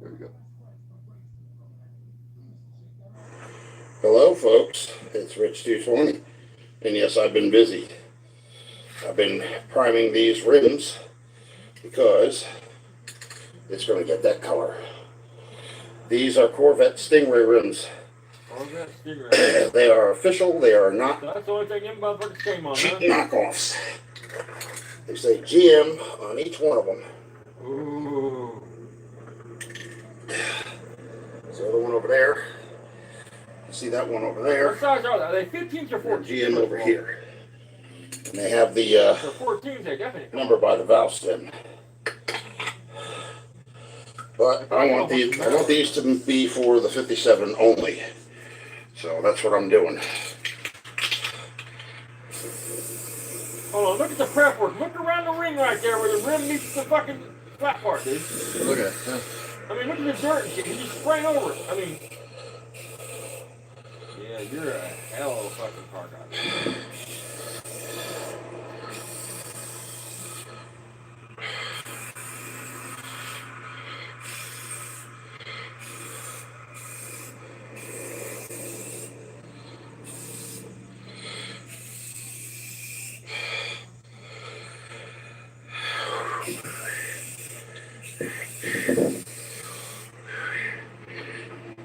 There we go. Hello, folks. It's Rich220. And yes, I've been busy. I've been priming these rims because it's going to get that color. These are Corvette Stingray rims. Corvette Stingray. They are official. They are not So that's the only thing them motherfuckers came on, cheap huh? knockoffs. They say GM on each one of them. Ooh. See that one over What there? size are they? Are they 15s or 14s? GM over here. And they have the They're 14s, they definitely. number by the valve stem. But I want these to be for the 57 only. So that's what I'm doing. Hold on, look at the prep work. Look around the ring right there where the rim meets the fucking flat part, dude. Look at that. I mean, look at the dirt and shit. He's just spraying over it. I mean, yeah, you're a hell of a fucking car guy.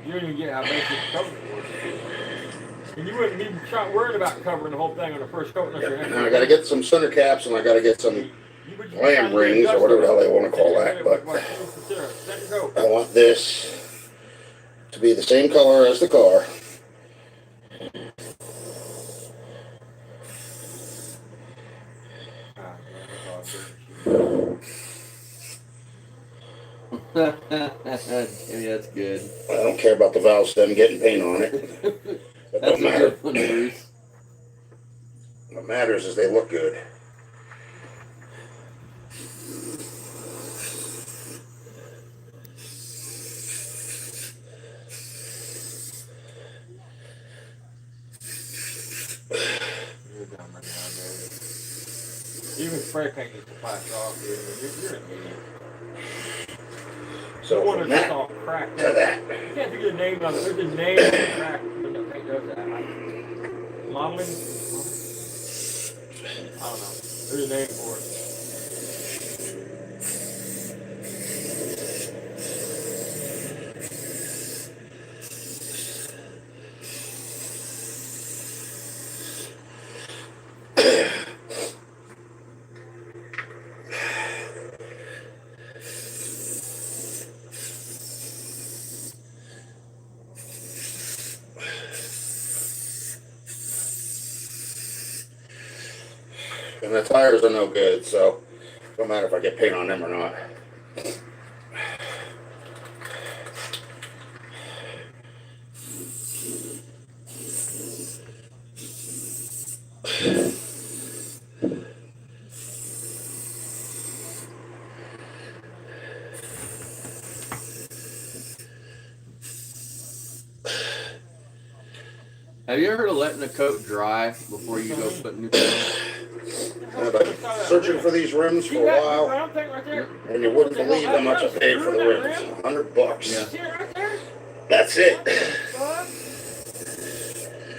You didn't even get how basic coverage was. And you wouldn't even try worrying about covering the whole thing on the first coat unless you're And I got to get some center caps and I got to get some lamb rings or whatever the hell they want to call that. But I want this to be the same color as the car. Maybe that's good. I don't care about the valve stem getting paint on it. That That's don't a matter. good one, Bruce. What matters is they look good. Even spray paint needs to plaster off, dude. You're an idiot. So one from that's that all cracked to up. that. You can't think of the name of it. There's a name of the crack when the paint does that. Modeling? I don't know. There's a name for it. And the tires are no good, so it don't matter if I get paint on them or not. Have you ever heard of letting the coat dry before you go put new coat? I've been searching for these rims for a while, and you wouldn't believe how much I paid for the rims. $100. Yeah. See it right there? That's it.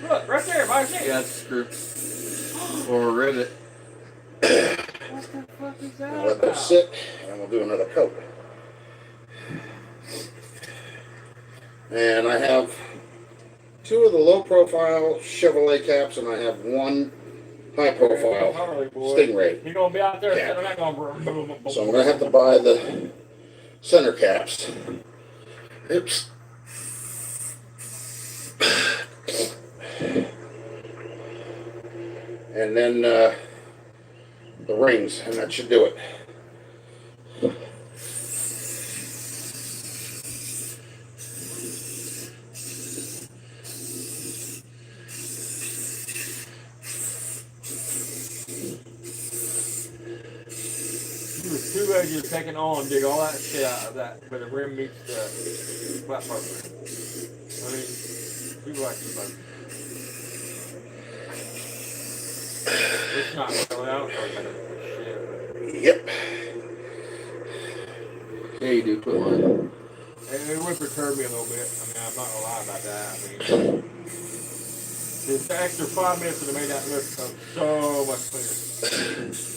Look, right there, by the Yeah, it's a screw. Or a rivet. What the fuck is that I'll let them sit, and we'll do another coat. And I have 2 of the low-profile Chevrolet caps, and I have 1 high-profile Stingray. He's gonna be out there cap. sitting there going, So I'm going to have to buy the center caps. Oops. And then the rings, and that should do it. Too bad you're taking on, dig all that shit out of that, but the rim meets the flat part of it. I mean, people like you, buddy. It's not really out for shit. Yep. Yeah, you do put one. It would perturb me a little bit. I mean, I'm not gonna lie about that. I mean, the extra 5 minutes would have made that look so much clearer.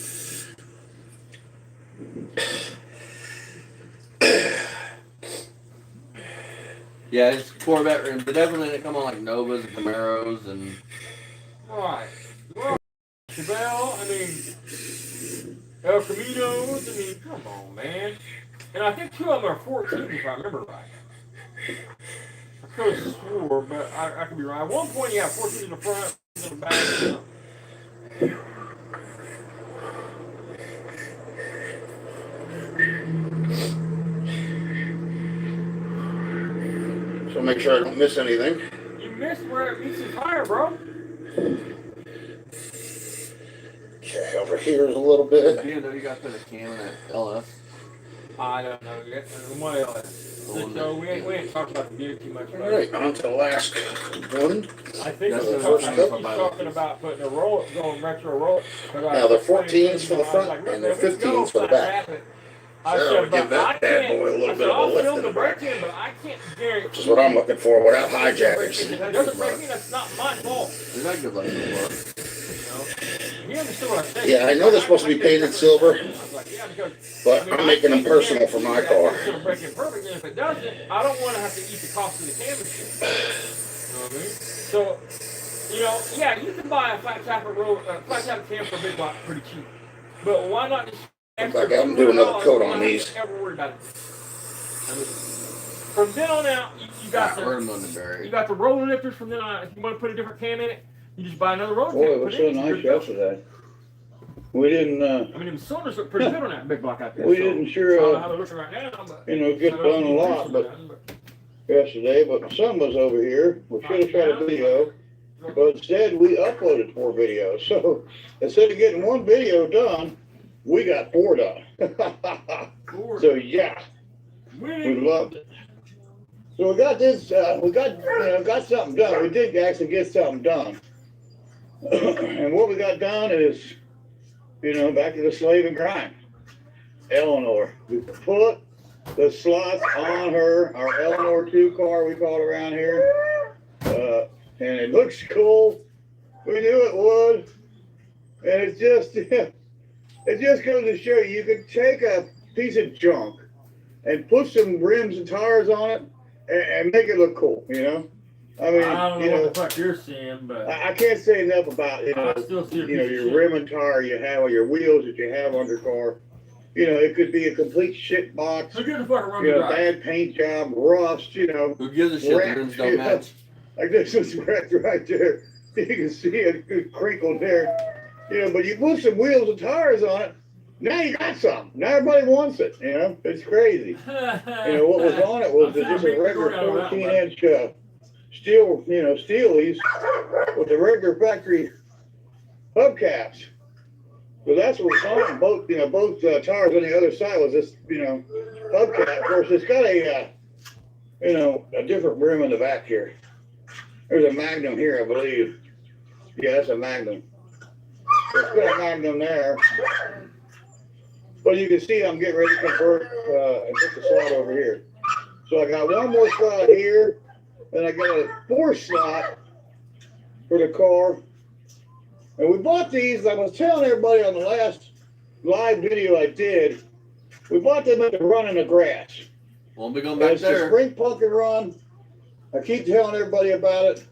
Yeah, it's Corvette rims. But definitely they come on like Novas and Camaros and. Right. Well, Chevelle, I mean, El Caminos, I mean, come on, man. And I think 2 of them are 14, if I remember right. I could have swore, but I could be wrong. At one point, yeah, 14 in the front, in the back. So make sure I don't miss anything. You missed where it meets the tire, bro. Okay, over here is a little bit. Do you know you got to put a cam in that LS? I don't know yet. What else? So we ain't talked about the gear too much. All right, on to the last one. I think That's he's the first talking about putting a roll, going retro roll. Now the 14s for the front and the 15s for the back. I So said, give that bad boy a little bit of a lift in the back. But I can't guarantee. Which is what I'm looking for without hijacking. If it doesn't break in, that's not my fault. Is that good luck so far? You understood what I said? Yeah, I know they're supposed to be painted silver, but I'm making them personal for my car. It's going to break in perfect, and if it doesn't, I don't want to have to eat the cost of the canvas. You know what I mean? So, you know, yeah, you can buy a flat tapper cam for a big block pretty cheap, but why not just? Looks like I'm doing another coat on these. Ever worried about it. I mean, from then on out, you got you got the roller lifters. From then on, if you want to put a different cam in it, you just buy another roller Boy, cam. it was so nice yesterday. We didn't, I mean, the cylinders look pretty good on that big block out there. we so didn't I sure, don't know how they're looking right now, but get done a lot, but yesterday, but my son was over here. We should have tried a video, but instead we uploaded 4 videos. So instead of getting 1 video done, we got 4 done. So yeah, we loved it. So we got this, got something done. We did actually get something done. And what we got done is, back to the slave and grind. Eleanor, we put the slots on her, our Eleanor 2 car, we call it around here. And it looks cool. We knew it would. And it's just, it just goes to show you could take a piece of junk and put some rims and tires on it and make it look cool, I mean, I don't know what the fuck you're seeing, but I can't say enough about, I still see your rim and tire you have, or your wheels that you have on your car. It could be a complete shit box, who gives a fuck around the drive? bad paint job, rust, Who gives a shit? The wrecked, rims don't match. Like this is wrecked right there. You can see it crinkled there. But you put some wheels and tires on it, now you got something. Now everybody wants it, It's crazy. What was on it was just a regular 14-inch steel, steelies with the regular factory hubcaps. So that's what was on both, both tires on the other side was this, hubcap. Of course, it's got a, a different rim in the back here. There's a Magnum here, I believe. Yeah, that's a Magnum. So it's got a Magnum there. But you can see I'm getting ready to convert and put the slot over here. So I got 1 more slot here, and I got a 4th slot for the car. And we bought these, I was telling everybody on the last live video I did, we bought them at the Run in the Grass. Won't be going back It's the there. Spring Pumpkin Run. I keep telling everybody about it.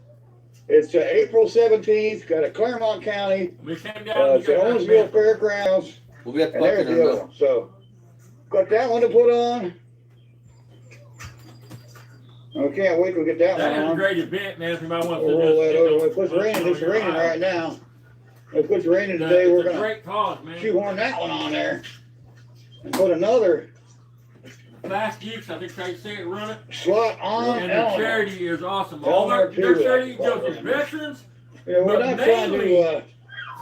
It's April 17th, got a Claremont County. We came down. It's at Owensville Fairgrounds. We'll be at the And there's Buckingham the other though. one. So, got that one to put on. I can't wait to get that That one is a on. great event, man. If you might want to We'll roll that over. just, If it's raining, it's raining right now. If it's raining today, we're It's a gonna great cause, man. shoehorn that one on there. And put another Fast Geeks, I think they say it, run it. slot on And the Eleanor. charity is awesome. All Eleanor their too, charity well, goes to veterans. We're but not trying to, mainly-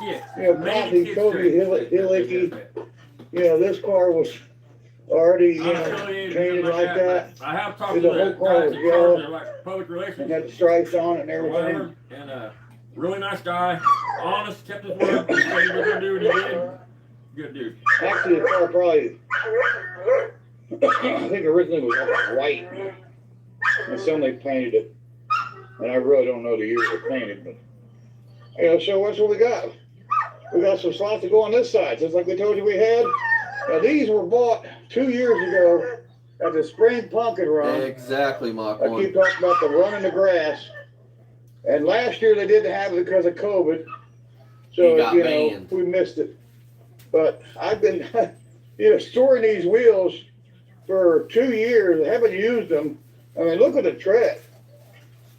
Yeah. copy Toby Hillicky. This car was already, painted like that. I have talked The to whole the car guys was that yellow. charge like public relations And had the stripes on it and or everything. whatever. And really nice guy. Honest, kept his word. He said he was gonna do what he did. Good dude. Actually, the car probably, I think originally was like white. And somebody painted it. And I really don't know the year it was painted, but. So what's what we got? We got some slots to go on this side, just like we told you we had. Now these were bought 2 years ago at the Spring Pumpkin Run. Exactly, Mach I 1. keep talking about the Run in the Grass. And last year they didn't have it because of COVID. So, He got banned. we missed it. But I've been, storing these wheels for 2 years. I haven't used them. I mean, look at the tread.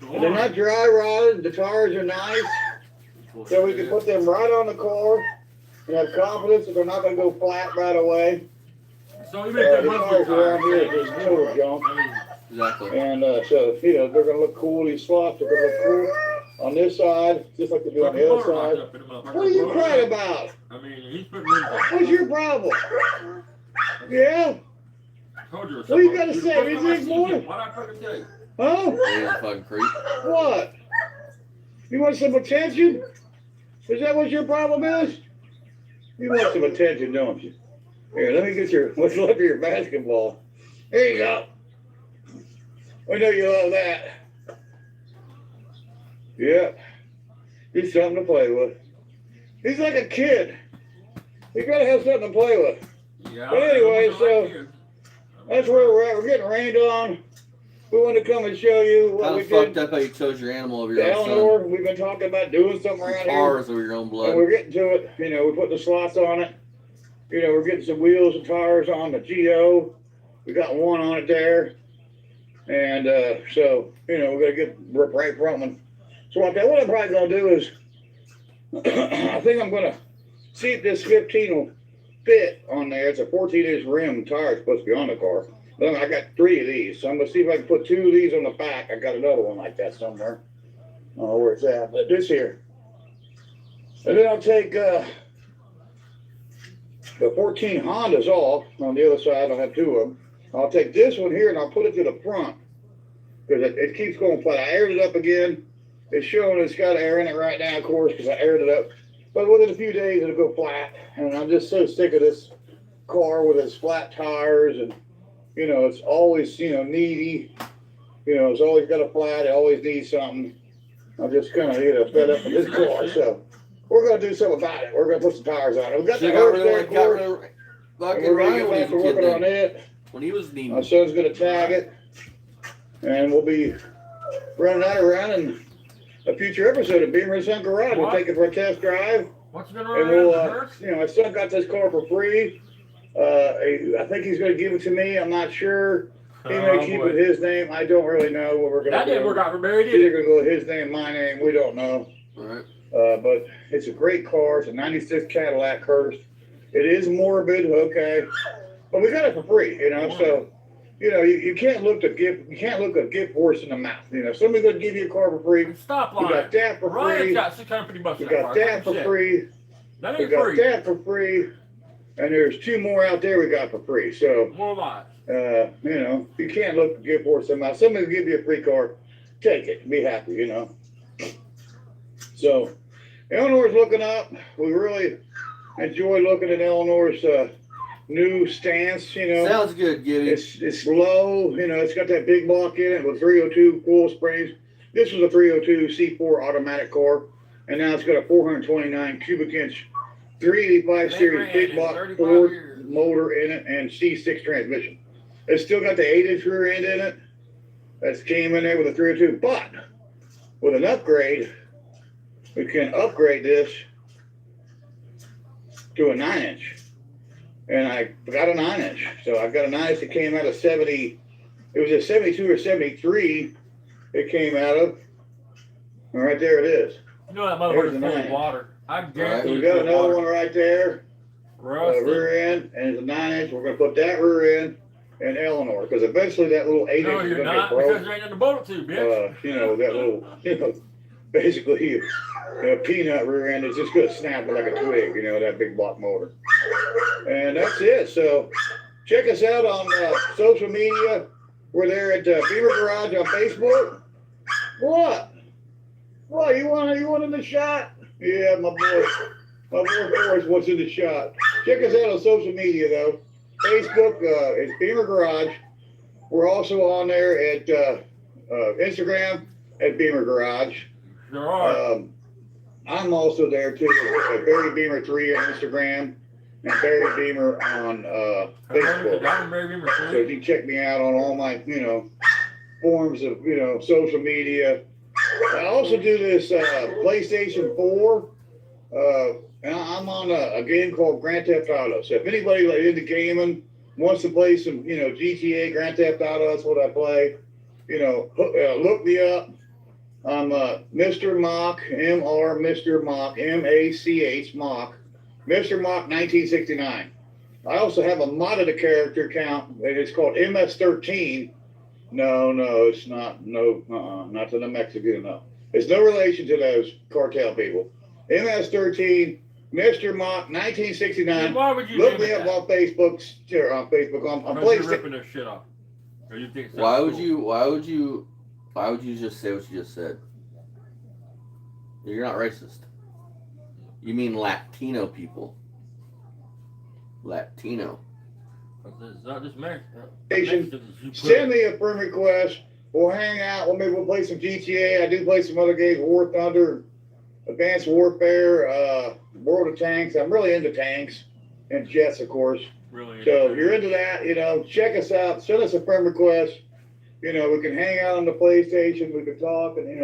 And they're not dry rotted. The tires are nice. So we can put them right on the car and have confidence that they're not going to go flat right away. So even if The tires around here are just total junk. Exactly. And so, you know, they're going to look cool. These slots are going to look cool on this side, just like they do on the other side. What are you crying about? I mean, he's putting in. What's your problem? Yeah? Told you. What do you got to say? Anything more? Why'd I fucking tell you? Huh? He's a fucking creep. What? You want some attention? Is that what your problem is? You want some attention, don't you? Here, let me get your, what's left of your basketball. Here you go. I know you love that. Yep. He's something to play with. He's like a kid. You gotta have something to play with. Yeah. But anyway, so that's where we're at. We're getting rained on. We want to come and show you what Kind we of fucked did. up how you chose your animal over To your own Eleanor, we've been talking about doing something around son. here. Cars over your own And blood. we're getting to it. You know, we put the slots on it. You know, we're getting some wheels and tires on the Geo. We got one on it there. And so, you know, we're going to get right from them. So what I'm probably going to do is, I think I'm going to see if this 15 will fit on there. It's a 14-inch rim tire. It's supposed to be on the car. But I got 3 of these. So I'm going to see if I can put 2 of these on the back. I got another one like that somewhere. I don't know where it's at. But this here. And then I'll take the 14 Hondas off on the other side. I'll have 2 of them. I'll take this one here and I'll put it to the front because it keeps going flat. I aired it up again. It's showing it's got air in it right now, of course, because I aired it up. But within a few days, it'll go flat. And I'm just so sick of this car with its flat tires. And, you know, it's always, you know, needy. You know, it's always got a flat. It always needs something. I'm just kind of, you know, fed up with this car. So we're going to do something about it. We're going to put some tires on it. We got the hearse there, of course. Fucking We're going to Ryan when get he back was to a kid working on then. it. When he was needing. My son's going to tag it. And we'll be running that around in a future episode of Beamer and Son Garage. We'll take it for a test drive. What's going And on? we'll, you know, my son got this car for free. I think he's going to give it to me. I'm not sure. He may keep it his name. I don't really know what we're going to do. That didn't work out for Barry, It's did either it? going to go his name, my name. We don't know. All right. But it's a great car. It's a 96 Cadillac Hearse. It is morbid, okay. But we got it for free, you know, so, you know, you can't look a gift horse in the mouth. You know, somebody's going to give you a car for free. Stop We lying. got that for Ryan's free. got $650 We in that got car. that for free. That We ain't got free. that for free. And there's 2 more out there we got for free. So, More lies. you know, you can't look a gift horse in the mouth. Somebody will give you a free car. Take it. Be happy, you know. So, Eleanor's looking up. We really enjoy looking at Eleanor's new stance, you know. Sounds good, Gibby. It's low, you know, it's got that big block in it with 302 coil springs. This was a 302 C4 automatic car, and now it's got a 429 cubic inch 385 series big block Ford motor in it and C6 transmission. It's still got the 8-inch rear end in it. That's came in there with a 302, but with an upgrade, we can upgrade this to a 9-inch. And I got a 9-inch. So I've got a 9-inch that came out of 70. It was a 72 or 73 it came out of. And right there it is. You know that There's motherfucker's the full of 9. water. I So guarantee we it's got full of another water. one right there. Rusty. Rear end, and it's a 9-inch. We're going to put that rear end in Eleanor. Because eventually that little 8-inch No, is you're going to not, get because broke. there ain't nothing to bolt it to, bitch. You know, that little, you know, basically a peanut rear end is just going to snap like a twig, you know, that big block motor. And that's it. So check us out on social media. We're there at Beamer Garage on Facebook. What? What? You want in the shot? Yeah, my boy Forrest wants in the shot. Check us out on social media though. Facebook is Beamer Garage. We're also on there at Instagram at Beamer Garage. There are. I'm also there too at Barry Beamer 3 on Instagram and Barry Beamer on Facebook. So you can check me out on all my, you know, forms of, you know, social media. I also do this PlayStation 4, and I'm on a game called Grand Theft Auto. So if anybody like into gaming wants to play some, you know, GTA, Grand Theft Auto, that's what I play. You know, look me up. I'm Mr. Mock, M.R. Mr. Mock, M-A-C-H, Mock, Mr. Mock 1969. I also have a modded character account, and it's called MS13. No, it's not. No, not to the Mexican, no. It's no relation to those cartel people. MS13, Mr. Mock, 1969. Why would you Look name me it up that? on Facebook. Sure, on Facebook. On Because you're PlayStation. ripping their shit off. Or you think Why would cool. you? Why would you? Why would you just say what you just said? You're not racist. You mean Latino people. Latino. It's not just Mexicans. Send me a friend request. We'll hang out. Maybe we'll play some GTA. I do play some other games, War Thunder, Advanced Warfare, World of Tanks. I'm really into tanks and jets, of course. Really. So if you're into that, check us out. Send us a friend request. We can hang out on the PlayStation. We can talk and,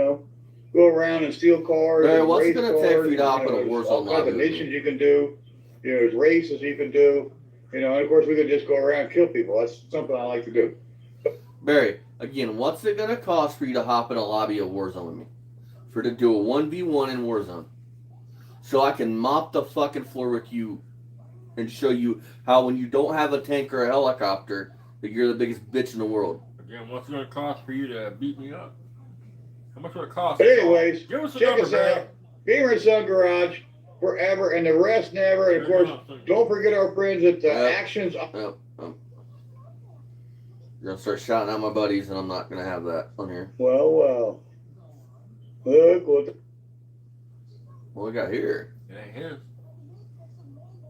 go around and steal cars. Barry, and what's race it gonna take cars, for you to hop in a there's Warzone all kinds lobby of with me? missions you can do. There's races you can do. And of course, we could just go around and kill people. That's something I like to do. Barry, again, what's it gonna cost for you to hop in a lobby of Warzone with me? For to do a 1v1 in Warzone, so I can mop the fucking floor with you, and show you how when you don't have a tank or a helicopter, that you're the biggest bitch in the world. Again, what's it going to cost for you to beat me up? How much would it cost? But anyways, give us a check number, us man. out. Gamer and Son Garage forever and the rest never. And of course, don't forget our friends at Actions. Yep. You're gonna start shouting out my buddies, and I'm not gonna have that on here. Well. Look what What we got here? It ain't his.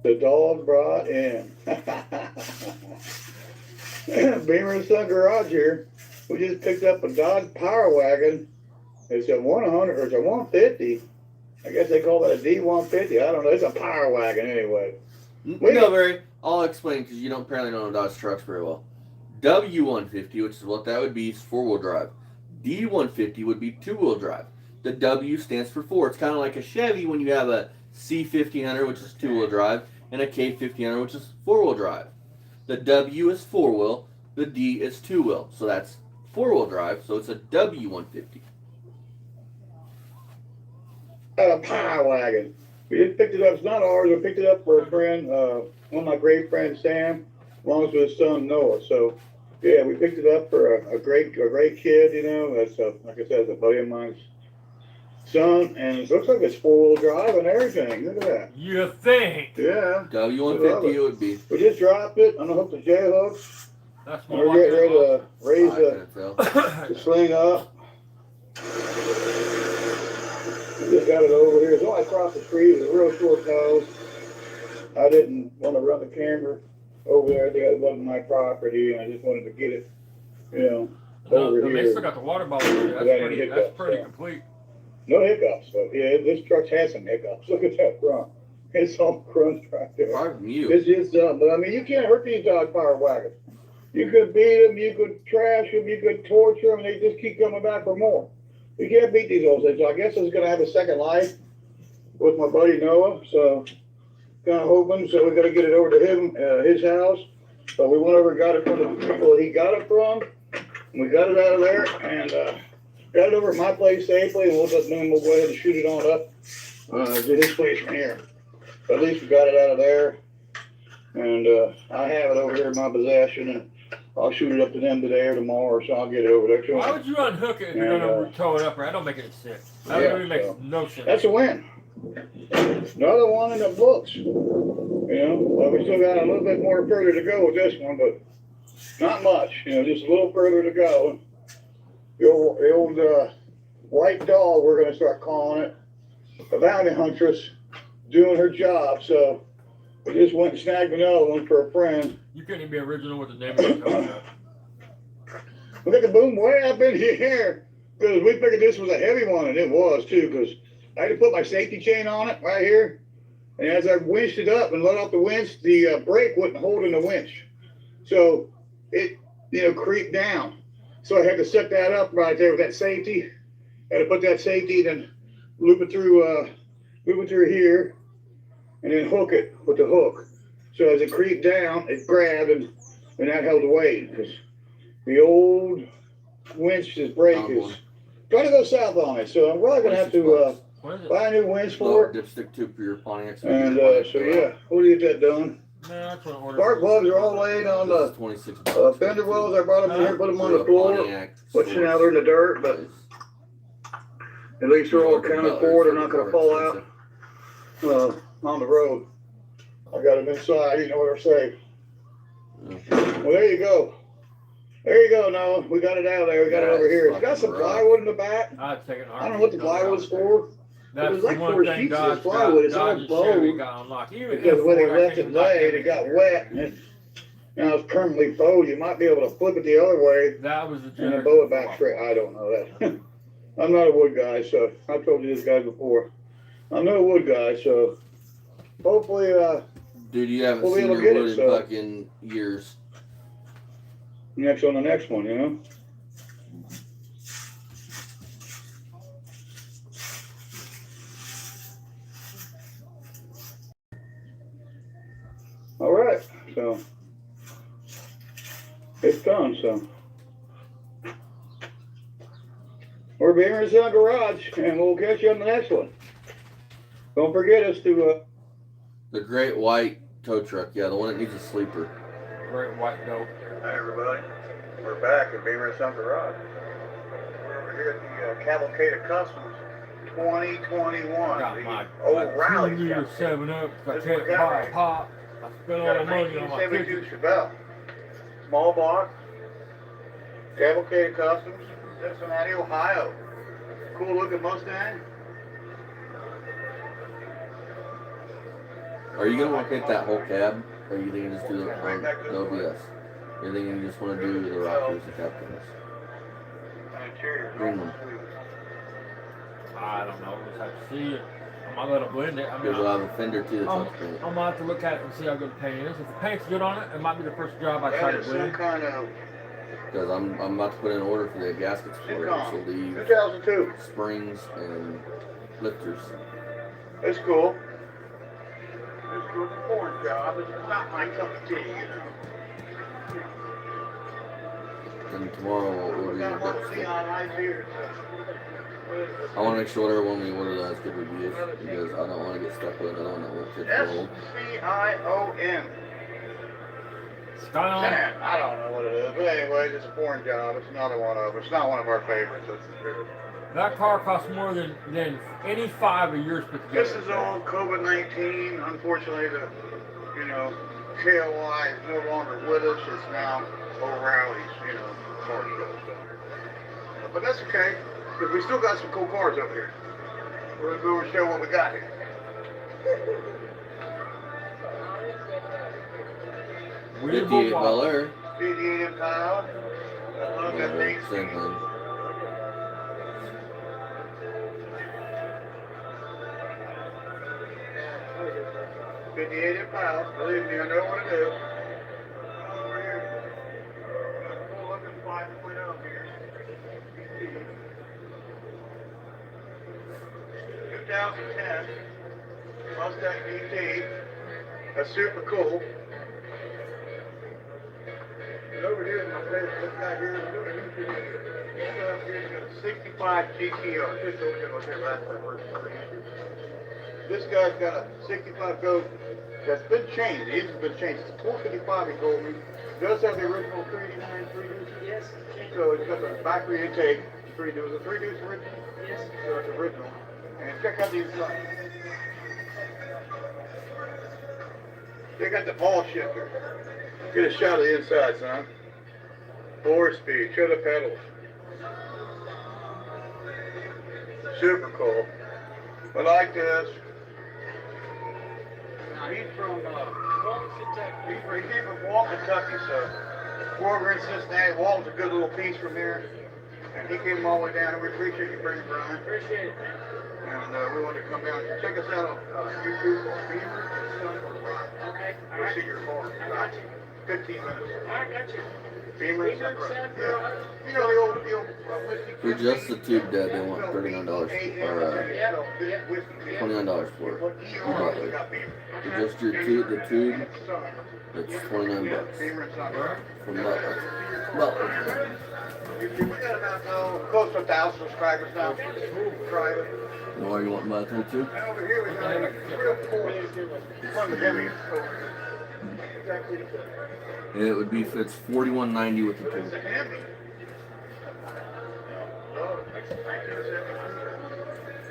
the dog brought in. Beamer and Son Garage here. We just picked up a Dodge Power Wagon. It's a 100 or it's a 150. I guess they call that a D150. I don't know. It's a Power Wagon anyway. No, Barry. I'll explain because you apparently don't know Dodge trucks very well. W150, which is what that would be, is 4-wheel drive. D150 would be 2-wheel drive. The W stands for 4. It's kind of like a Chevy when you have a C1500, which is 2-wheel drive, and a K1500, which is 4-wheel drive. The W is 4-wheel. The D is 2-wheel. So that's 4-wheel drive. So it's a W150. A Power Wagon. We just picked it up. It's not ours. We picked it up for a friend, one of my great friends, Sam, along with his son Noah. So, yeah, we picked it up for a great kid. That's like I said, it's a buddy of mine's son, and it looks like it's 4-wheel drive and everything. Look at that. You think? Yeah. W150 it would be. We just dropped it. I'm gonna hook the J hooks. That's We're getting ready to raise the sling up. Just got it over here. It's only across the street. It's a real short nose. I didn't want to run the camera over there. It wasn't my property, and I just wanted to get it, over They here. still got the water bottle here. Without any That's hiccups, pretty yeah. complete. No hiccups, but yeah, this truck has some hiccups. Look at that front. It's all crunched right there. Pardon you. It's just but I mean, you can't hurt these Dodge Power Wagons. You could beat them, you could trash them, you could torture them, and they just keep coming back for more. You can't beat these old things. So I guess it's going to have a second life with my buddy Noah. So kind of hoping. So we're going to get it over to him, his house. So we went over and got it from the people he got it from. We got it out of there and got it over at my place safely. And we'll go ahead and shoot it on up to his place from here. But at least we got it out of there. And I have it over here in my possession. And I'll shoot it up to them today or tomorrow, so I'll get it over there to them. Why would you unhook it if you're going to tow it up? That don't make any sense. That really makes no sense. That's a win. Another one in the books. Well, we still got a little bit more further to go with this one, but not much. Just a little further to go. The old white dog, we're going to start calling it, the bounty huntress, doing her job. So we just went and snagged another one for a friend. You couldn't even be original with the name of the company. We got the boom way up in here because we figured this was a heavy one, and it was too. Because I had to put my safety chain on it right here, and as I winched it up and let off the winch, the brake wasn't holding the winch, so it creeped down. So I had to set that up right there with that safety. I had to put that safety, then loop it through here, and then hook it with the hook. So as it creeped down, it grabbed and that held the weight. Because the old winch's brake is trying to go south on it. So I'm probably gonna have to What is it? buy new winds for Little it. dipstick tube for your Pontiac. And so yeah, we'll get that done. No, that's what I ordered. Spark plugs are all laid on This is the 26 fender wells. I brought them in here, put them on the floor. Which now they're in the dirt, but at least they're all accounted for. They're not gonna fall out on the road. I got them inside. You know what I'm saying? Well, there you go. There you go, Noah. We got it out there. We got it over here. It's got some plywood in the back. I'd take it. I don't know what the plywood's for. That's There's like one 4 thing sheets of Dodge plywood. It's all Dodge and Chevy bowed. got unlocked. Even Because the way they Ford, I left can't it even laid, like it got wet. And now it's permanently bowed. You might be able to flip it the other way That was the and generator. then bow it back straight. I don't know that. I'm not a wood guy, so I've told you this guy before. I'm not a wood guy, so hopefully Dude, you haven't we'll be seen able to your get wood it, in so. fucking years. Next on the next one, you know? All right, so it's done, so. We're Beamer and Son Garage, and we'll catch you on the next one. Don't forget us to, The great white tow truck. Yeah, the one that needs a sleeper. Great white dope. Hi, everybody. We're back at Beamer and Son Garage. We're over here at the Cavalcade of Customs 2021. Got my O'Reilly 2 liter 7-Up. I can't buy a pop. I spent all the money on my 1972 kitchen. Chevelle. Small box. Cavalcade of Customs, Cincinnati, Ohio. Cool looking Mustang. Are you gonna want to paint that whole cab? Or are you thinking just do the OBS? You're thinking you just want to do the rockers and captains? Green one. I don't know. We'll just have to see it. I might let it blend it. I mean, Because we'll have a fender too that's I'm not painted. gonna have to look at it and see how good the paint is. If the paint's good on it, it might be the first job I try to Some blend. kind of Because I'm about to put in an order for the gaskets for it. So leave 2002. springs and lifters. It's cool. It's a good foreign job. It's not my cup of tea, you know. And tomorrow we'll We do got the one depth. neon lights here. I want to make sure whatever one we order that has good reviews because I don't want to get stuck with another one that won't fit the old. SCION. Scion. Man, I don't know what it is, but anyways, it's a foreign job. It's another one of them. It's not one of our favorites. That's the truth. That car costs more than any 5 of yours put together. This is all COVID-19. Unfortunately, the KOI is no longer with us. It's now O'Reilly's, car show. So. But that's okay, because we still got some cool cars up here. We're gonna go and show what we got here. We 58 Bel Air. 58 Impala. I love that thing. Same thing. Believe me, I know what it is. Over here. Cool looking 5.0 here. 2010 Mustang GT. That's super cool. And over here, my favorite, this guy here is doing a YouTube video. This guy up here is got a 65 GTO. Just over here, look at that first. This guy's got a 65 Go that's been changed. The engine's been changed. It's a 455, he told me. It does have the original 389 3-deuce. Yes. So it's got the factory intake. 3-deuce. Was it 3-deuce original? Yes. So it's original. And check out the inside. Check out the ball shifter. Get a shot of the inside, son. 4-speed. Show the pedals. Super cool. I like this. Now he's from Walton, Kentucky. He came from Walton, Kentucky, so we're in Cincinnati. Walton's a good little piece from here. And he came all the way down, and we appreciate you bringing Brian. Appreciate it. And we wanted to come down and check us out on YouTube on Beamer and Son Garage. Okay. We'll see your car. I got you. 15 minutes. I got you. Beamer and Son Garage. Yeah. You know the old whiskey. For just the tube dead, they want $39 or $29 for it. You bought it. For just your tube, the tube, it's $29. Beamer and Son Garage. From Butler. down to close to 1,000 subscribers now. Private. Why are you wanting my tool too? And over here we got a real cool one of the heaviest. It would be if it's 41.90 with the tool. It's a Hemi.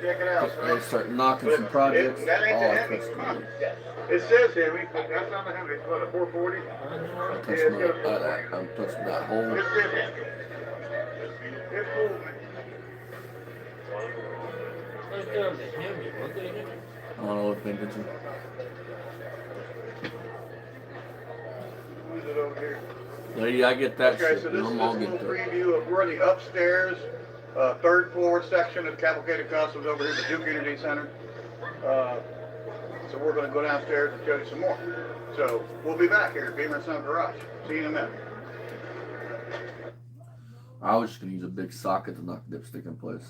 Check it out. I start knocking some projects. That ain't Oh, the I Hemi. touched Come on. it. It says Hemi, but that's not the Hemi. It's what, a 440? I touched I'm touching that hole. It's good Hemi. It's cool, man. I don't know what paying attention. Who's it over here? Lady, I get that Okay, shit. so this is I'm just all a little get there. preview of we're in the upstairs, third floor section of Cavalcade Customs over here at the Duke Energy Center. So we're going to go downstairs and show you some more. So we'll be back here at Beamer & Son Garage. See you in a minute. I was just gonna use a big socket to knock dipstick in place.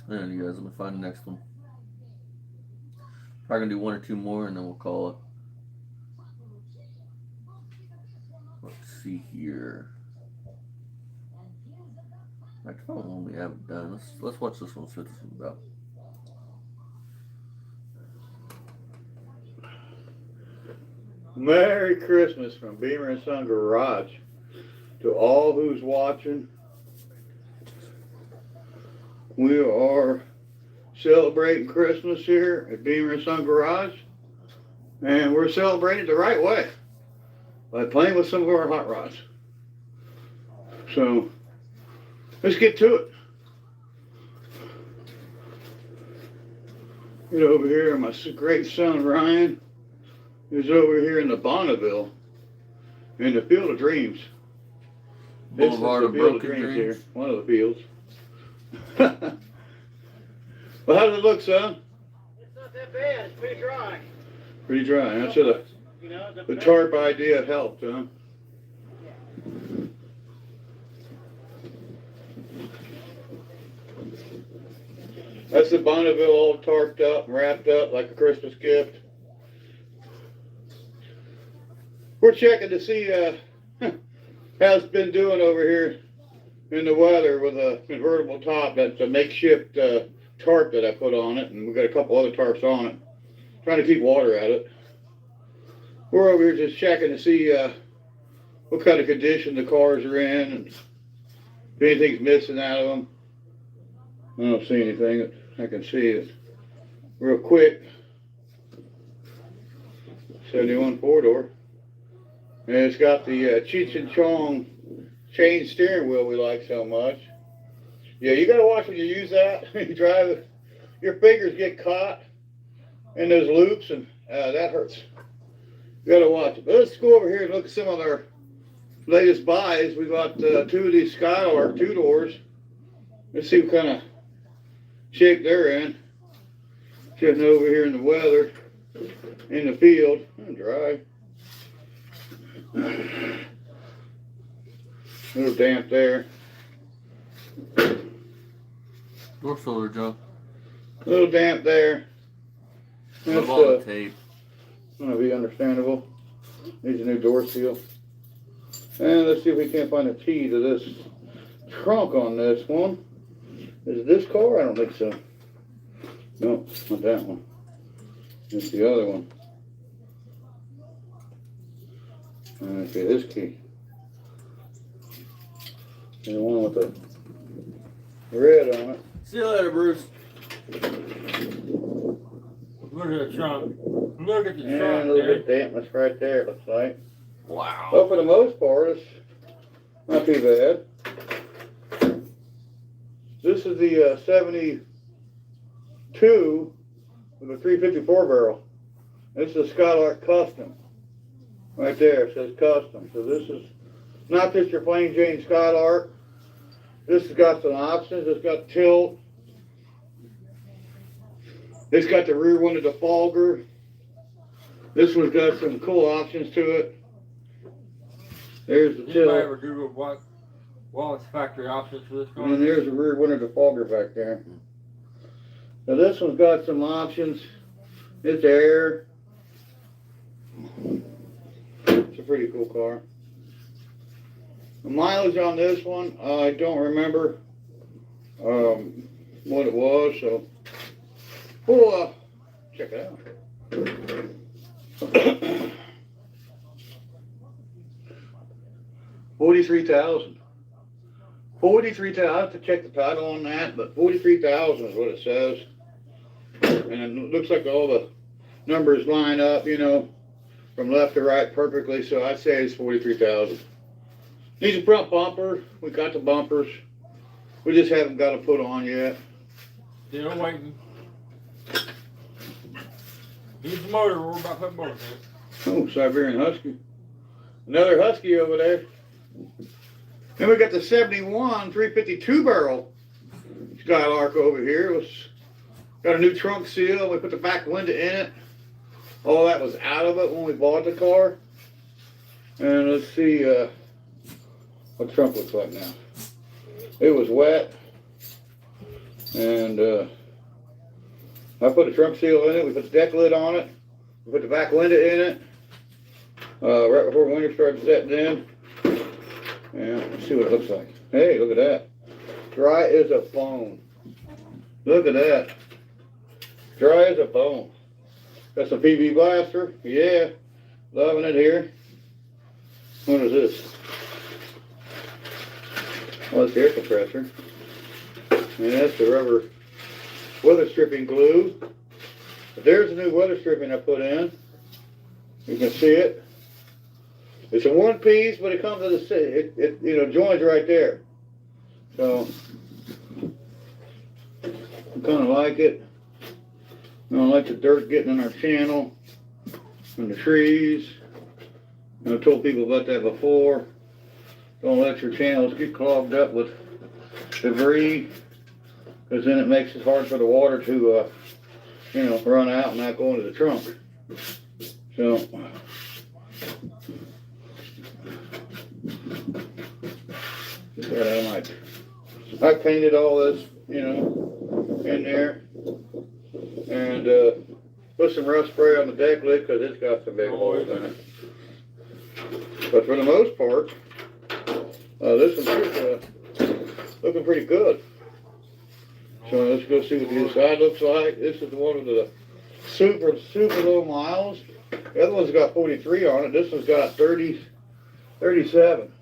And you guys, let me find the next one. Probably gonna do one or two more and then we'll call it. Let's see here. I don't know when we have it done. Let's watch this one, see what this is about. Merry Christmas from Beamer & Son Garage to all who's watching. We are celebrating Christmas here at Beamer & Son Garage, and we're celebrating it the right way by playing with some of our hot rods. So let's get to it. Get over here, my great son Ryan is over here in the Bonneville, in the Field of Dreams. This is Boulevard the of Field of Broken Dreams Dreams. here, one of the fields. Well, how does it look, son? It's not that bad. It's pretty dry. Pretty dry. That's the You know, the tarp idea helped, huh? That's the Bonneville all tarped up and wrapped up like a Christmas gift. We're checking to see how it's been doing over here in the weather with a convertible top. That's a makeshift tarp that I put on it, and we've got a couple other tarps on it. Trying to keep water at it. We're over here just checking to see what kind of condition the cars are in and if anything's missing out of them. I don't see anything. I can see it real quick. 71 four-door. And it's got the Cheech and Chong chain steering wheel we like so much. Yeah, you gotta watch when you use that. You drive it, your fingers get caught in those loops, and that hurts. You gotta watch it. But let's go over here and look at some of our latest buys. We got two of these Skylark 2-doors. Let's see what kind of shape they're in. Sitting over here in the weather, in the field. Dry. A little damp there. Door filler, Joe. A little damp there. Love That's all the tape. gonna be understandable. Needs a new door seal. And let's see if we can't find a key to this trunk on this one. Is it this car? I don't think so. No, not that one. It's the other one. Okay, this key. And the one with the red on it. See you later, Bruce. Look at the trunk. Look at the And a trunk, little dude. bit dampness right there, it looks like. Wow. Well, for the most part, it's not too bad. This is the 72 with a 354 barrel. This is a Skylark Custom. Right there, it says Custom. So this is not just your plain Jane Skylark. This has got some options. It's got tilt. It's got the rear one of the fogger. This one's got some cool options to it. There's the Anybody tilt. ever Google what Well, it's factory options for this car. And then there's the rear window defogger back there. Now this one's got some options. It's air. It's a pretty cool car. The mileage on this one, I don't remember what it was, so we'll check it out. 43,000. 43,000. I have to check the title on that, but 43,000 is what it says. And it looks like all the numbers line up, you know, from left to right perfectly. So I'd say it's 43,000. Needs a front bumper. We got the bumpers. We just haven't got it put on yet. Still waiting. Needs a motor. We're about to put motor in it. Oh, Siberian Husky. Another Husky over there. Then we got the 71 352 barrel Skylark over here. It was got a new trunk seal. We put the back window in it. All that was out of it when we bought the car. And let's see what the trunk looks like now. It was wet. And I put a trunk seal in it. We put the deck lid on it. We put the back window in it. Right before winter started setting in. Yeah, let's see what it looks like. Hey, look at that. Dry as a bone. Look at that. Dry as a bone. Got some PV blaster. Yeah, loving it here. What is this? Oh, it's the air compressor. And that's the rubber weather stripping glue. But there's the new weather stripping I put in. You can see it. It's a one piece, but it comes with it you know, joins right there. So I kind of like it. I don't like the dirt getting in our channel and the trees. And I told people about that before. Don't let your channels get clogged up with debris, because then it makes it hard for the water to, you know, run out and not go into the trunk. So. I painted all this, you know, in there, and put some rust spray on the deck lid because it's got some big holes in it. But for the most part, this one's looking pretty good. So let's go see what the inside looks like. This is the one with the super low miles. The other one's got 43 on it. This one's got 37.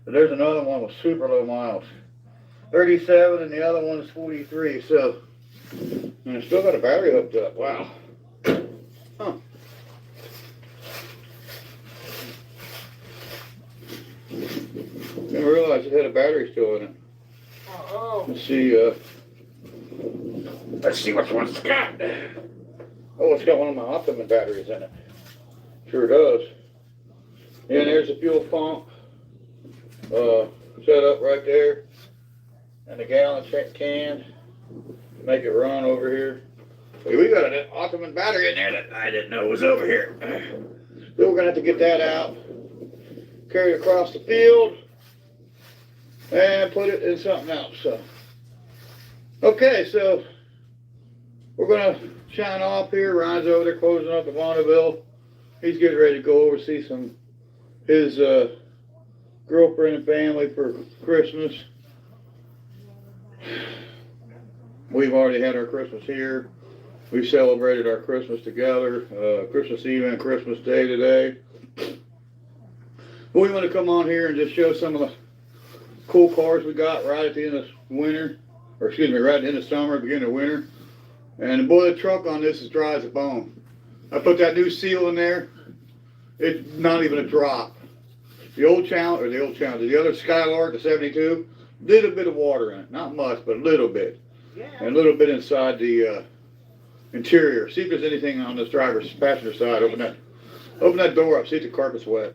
And there's another one with super low miles. 37 and the other one's 43. So, and it's still got a battery hooked up. Wow. Huh. Didn't realize it had a battery still in it. Let's see which one's it's got. Oh, it's got one of my Optimum batteries in it. Sure does. And there's the fuel pump. Set up right there, and the gallon can to make it run over here. Hey, we got an Optimum battery in there that I didn't know was over here. So we're gonna have to get that out, carry it across the field, and put it in something else. So, okay, so we're gonna shine off here. Ryan's over there closing up the Bonneville. He's getting ready to go oversee his girlfriend and family for Christmas. We've already had our Christmas here. We celebrated our Christmas together, Christmas Eve and Christmas Day today. We want to come on here and just show some of the cool cars we got right at the end of winter, or excuse me, right at the end of summer, beginning of winter. And boy, the trunk on this is dry as a bone. I put that new seal in there. It's not even a drop. The other Skylark, the 72, little bit of water in it. Not much, but a little bit. Yeah. And a little bit inside the interior. See if there's anything on this driver's passenger side. Open that door up. See if the carpet's wet.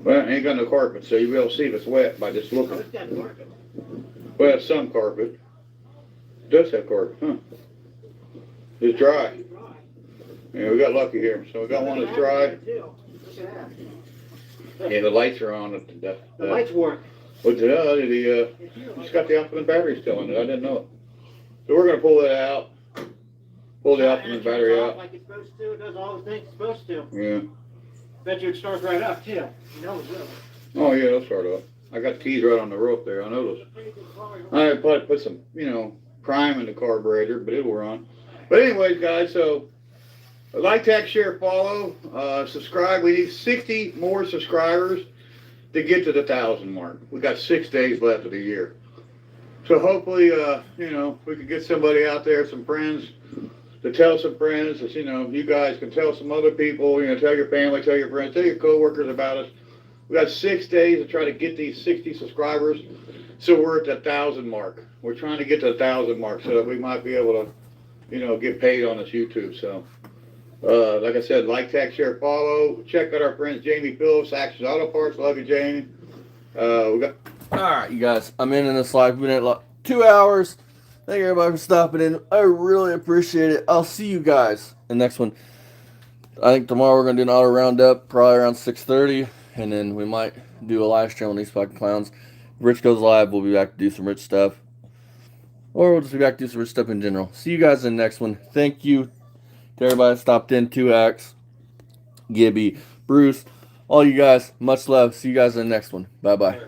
Well, it ain't got no carpet, so you'll be able to see if it's wet by just looking. It's got carpet. Well, it's some carpet. It does have carpet, huh? It's dry. Yeah, we got lucky here. So we got one that's dry. Look at that. Yeah, the lights are on. The lights work. But he just got the optimum battery still in it. I didn't know it. So we're gonna pull it out. Pull the optimum battery out. Like it's supposed to. It does all the things it's supposed to. Yeah. Bet you it starts right up too. You know it will. Oh yeah, it'll start up. I got the keys right on the rope there. I noticed. I probably put some, prime in the carburetor, but it'll run. But anyways, guys, so like, tag, share, follow, subscribe. We need 60 more subscribers to get to the 1,000 mark. We got 6 days left of the year. So hopefully, we could get somebody out there, some friends, to tell some friends that, you guys can tell some other people, tell your family, tell your friends, tell your coworkers about us. We got 6 days to try to get these 60 subscribers. So we're at the 1,000 mark. We're trying to get to the 1,000 mark so that we might be able to, get paid on this YouTube. So, like I said, like, tag, share, follow. Check out our friends Jamie Phillips, Access Auto Parts. Love you, Jamie. We got. All right, you guys. I'm ending this live. We've been at like 2 hours. Thank you everybody for stopping in. I really appreciate it. I'll see you guys in the next one. I think tomorrow we're gonna do an auto roundup, probably around 6:30, and then we might do a live stream on these fucking clowns. If Rich goes live, we'll be back to do some Rich stuff, or we'll just be back to do some Rich stuff in general. See you guys in the next one. Thank you to everybody that stopped in. 2X, Gibby, Bruce, all you guys. Much love. See you guys in the next one. Bye bye.